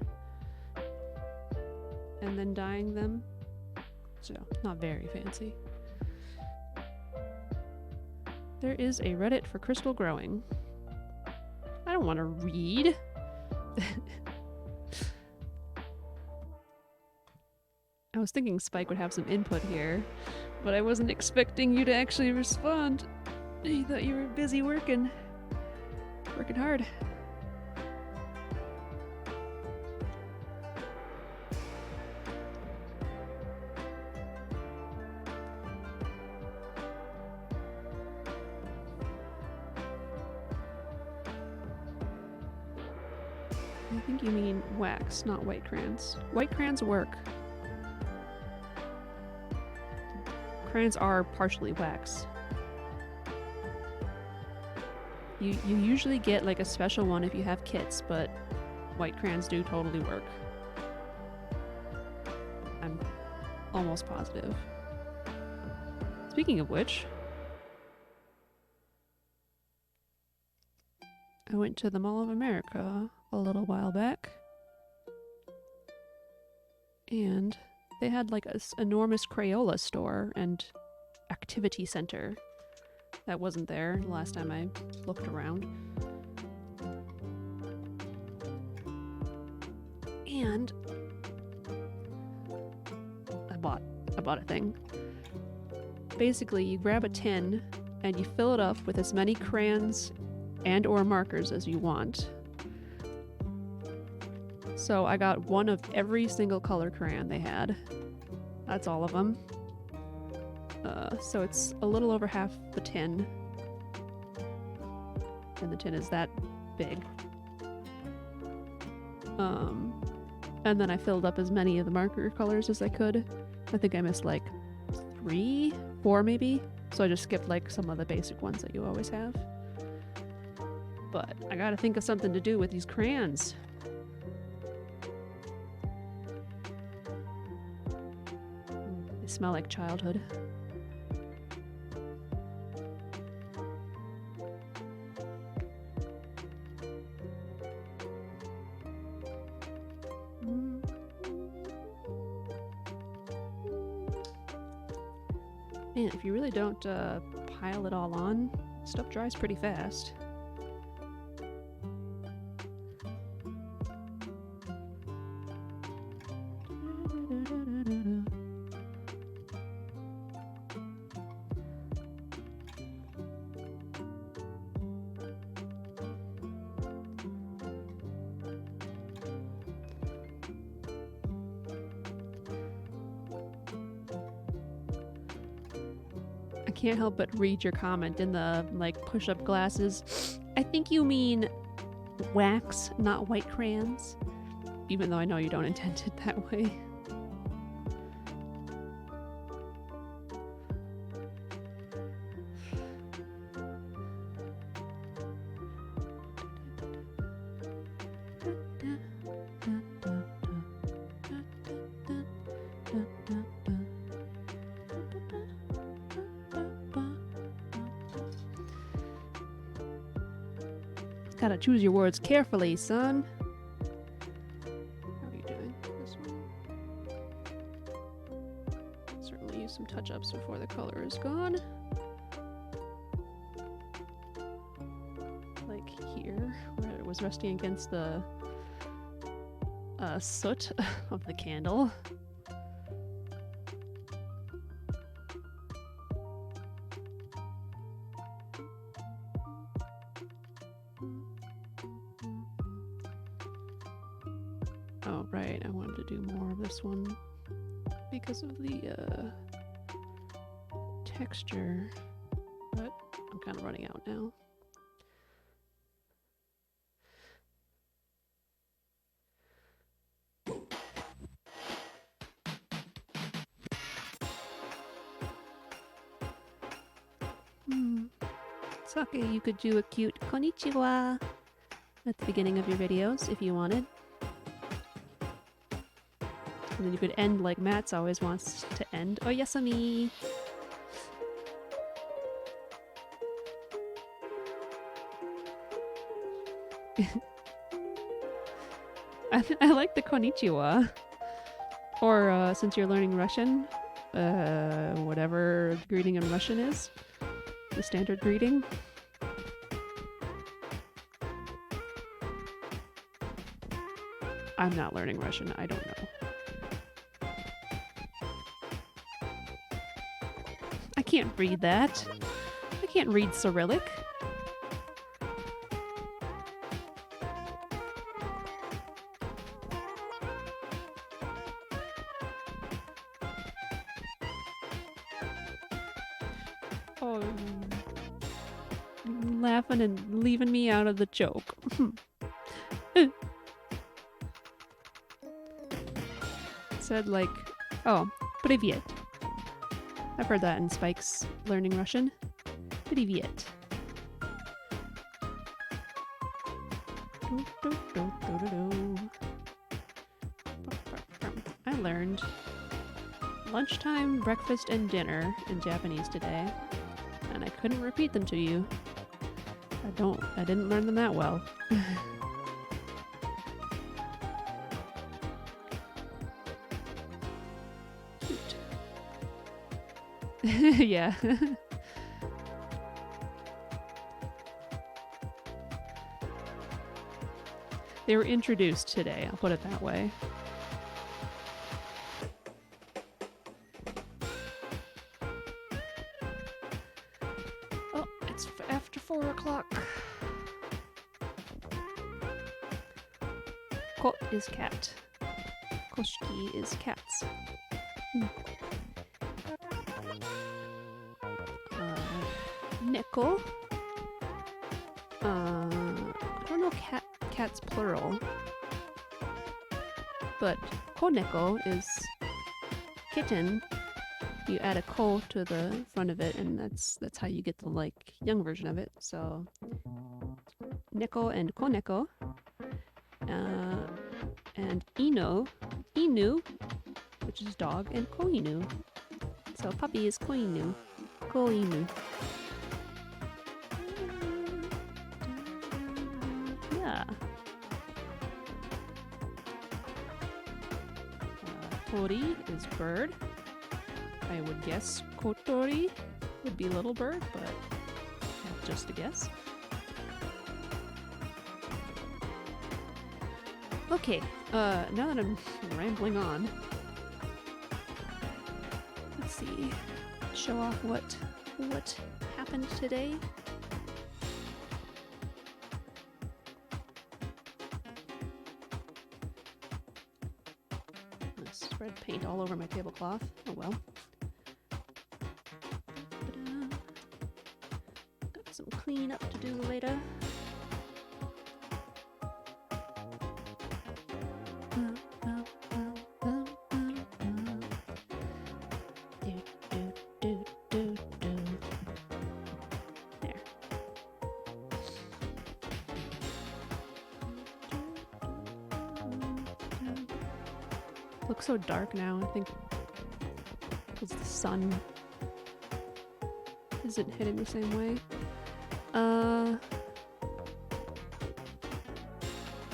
and then dyeing them. So, not very fancy. There is a Reddit for crystal growing. I don't want to read. I was thinking Spike would have some input here, but I wasn't expecting you to actually respond. I thought you were busy working hard. I think you mean wax, not white crayons. White crayons work. Crayons are partially wax. You usually get like a special one if you have kits, but white crayons do totally work. I'm almost positive. Speaking of which, I went to the Mall of America a little while back, and they had like an enormous Crayola store and activity center that wasn't there the last time I looked around. And I bought a thing. Basically, you grab a tin and you fill it up with as many crayons and or markers as you want. So I got one of every single color crayon they had. That's all of them. So it's a little over half the tin. And the tin is that big. And then I filled up as many of the marker colors as I could. I think I missed like 3, 4 maybe. So I just skipped like some of the basic ones that you always have. but I gotta think of something to do with these crayons. They smell like childhood. Man, if you really don't pile it all on, stuff dries pretty fast. I can't help but read your comment in the, like, push-up glasses. I think you mean wax, not white crayons. Even though I know you don't intend it that way. Gotta choose your words carefully, son. How are you doing? This one? Certainly use some touch-ups before the color is gone. Like here, where it was resting against the soot of the candle. Oh, right, I wanted to do more of this one because of the texture, but I'm kind of running out now. Sake, you could do a cute konnichiwa at the beginning of your videos if you wanted. And then you could end like Matt's always wants to end. Oh, yasumi! I like the konnichiwa. Or since you're learning Russian, whatever greeting in Russian is. The standard greeting. I'm not learning Russian, I don't know. I can't read that. I can't read Cyrillic. Oh, laughing and leaving me out of the joke. Said like, oh, привет. I've heard that in Spike's learning Russian. Привет. I learned lunchtime, breakfast, and dinner in Japanese today, and I couldn't repeat them to you. I didn't learn them that well. Yeah. They were introduced today, I'll put it that way. Oh, it's after 4 o'clock. Ko is cat. Koshiki is cats. Neko. I don't know cat's plural, but koneko is kitten. You add a ko to the front of it, and that's how you get the like young version of it. So Neko and Koneko. And Inu, which is dog, and Koinu. So puppy is Koinu. Koinu. Yeah. Tori is bird. I would guess Kotori would be little bird, but that's just a guess. Okay, now that I'm rambling on, let's see, show off what happened today. I spread paint all over my tablecloth. Oh well. Got some cleanup to do later. There. Looks so dark now, I think because the sun isn't hitting the same way.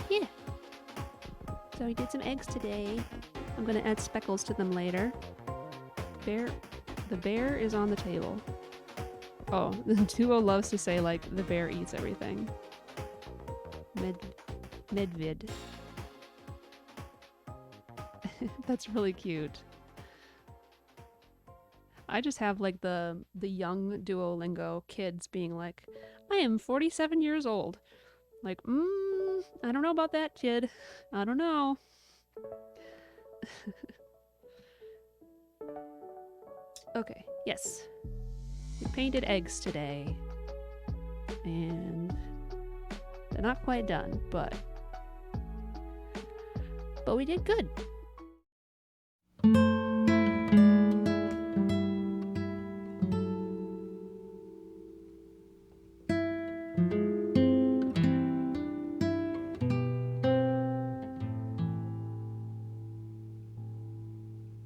Yeah. So we did some eggs today. I'm gonna add speckles to them later. The bear is on the table. Oh, the duo loves to say, like, the bear eats everything. Medvid. That's really cute. I just have, like, the young Duolingo kids being like, I am 47 years old. Like, I don't know about that, kid. I don't know. Okay, yes. We painted eggs today. And they're not quite done, but we did good.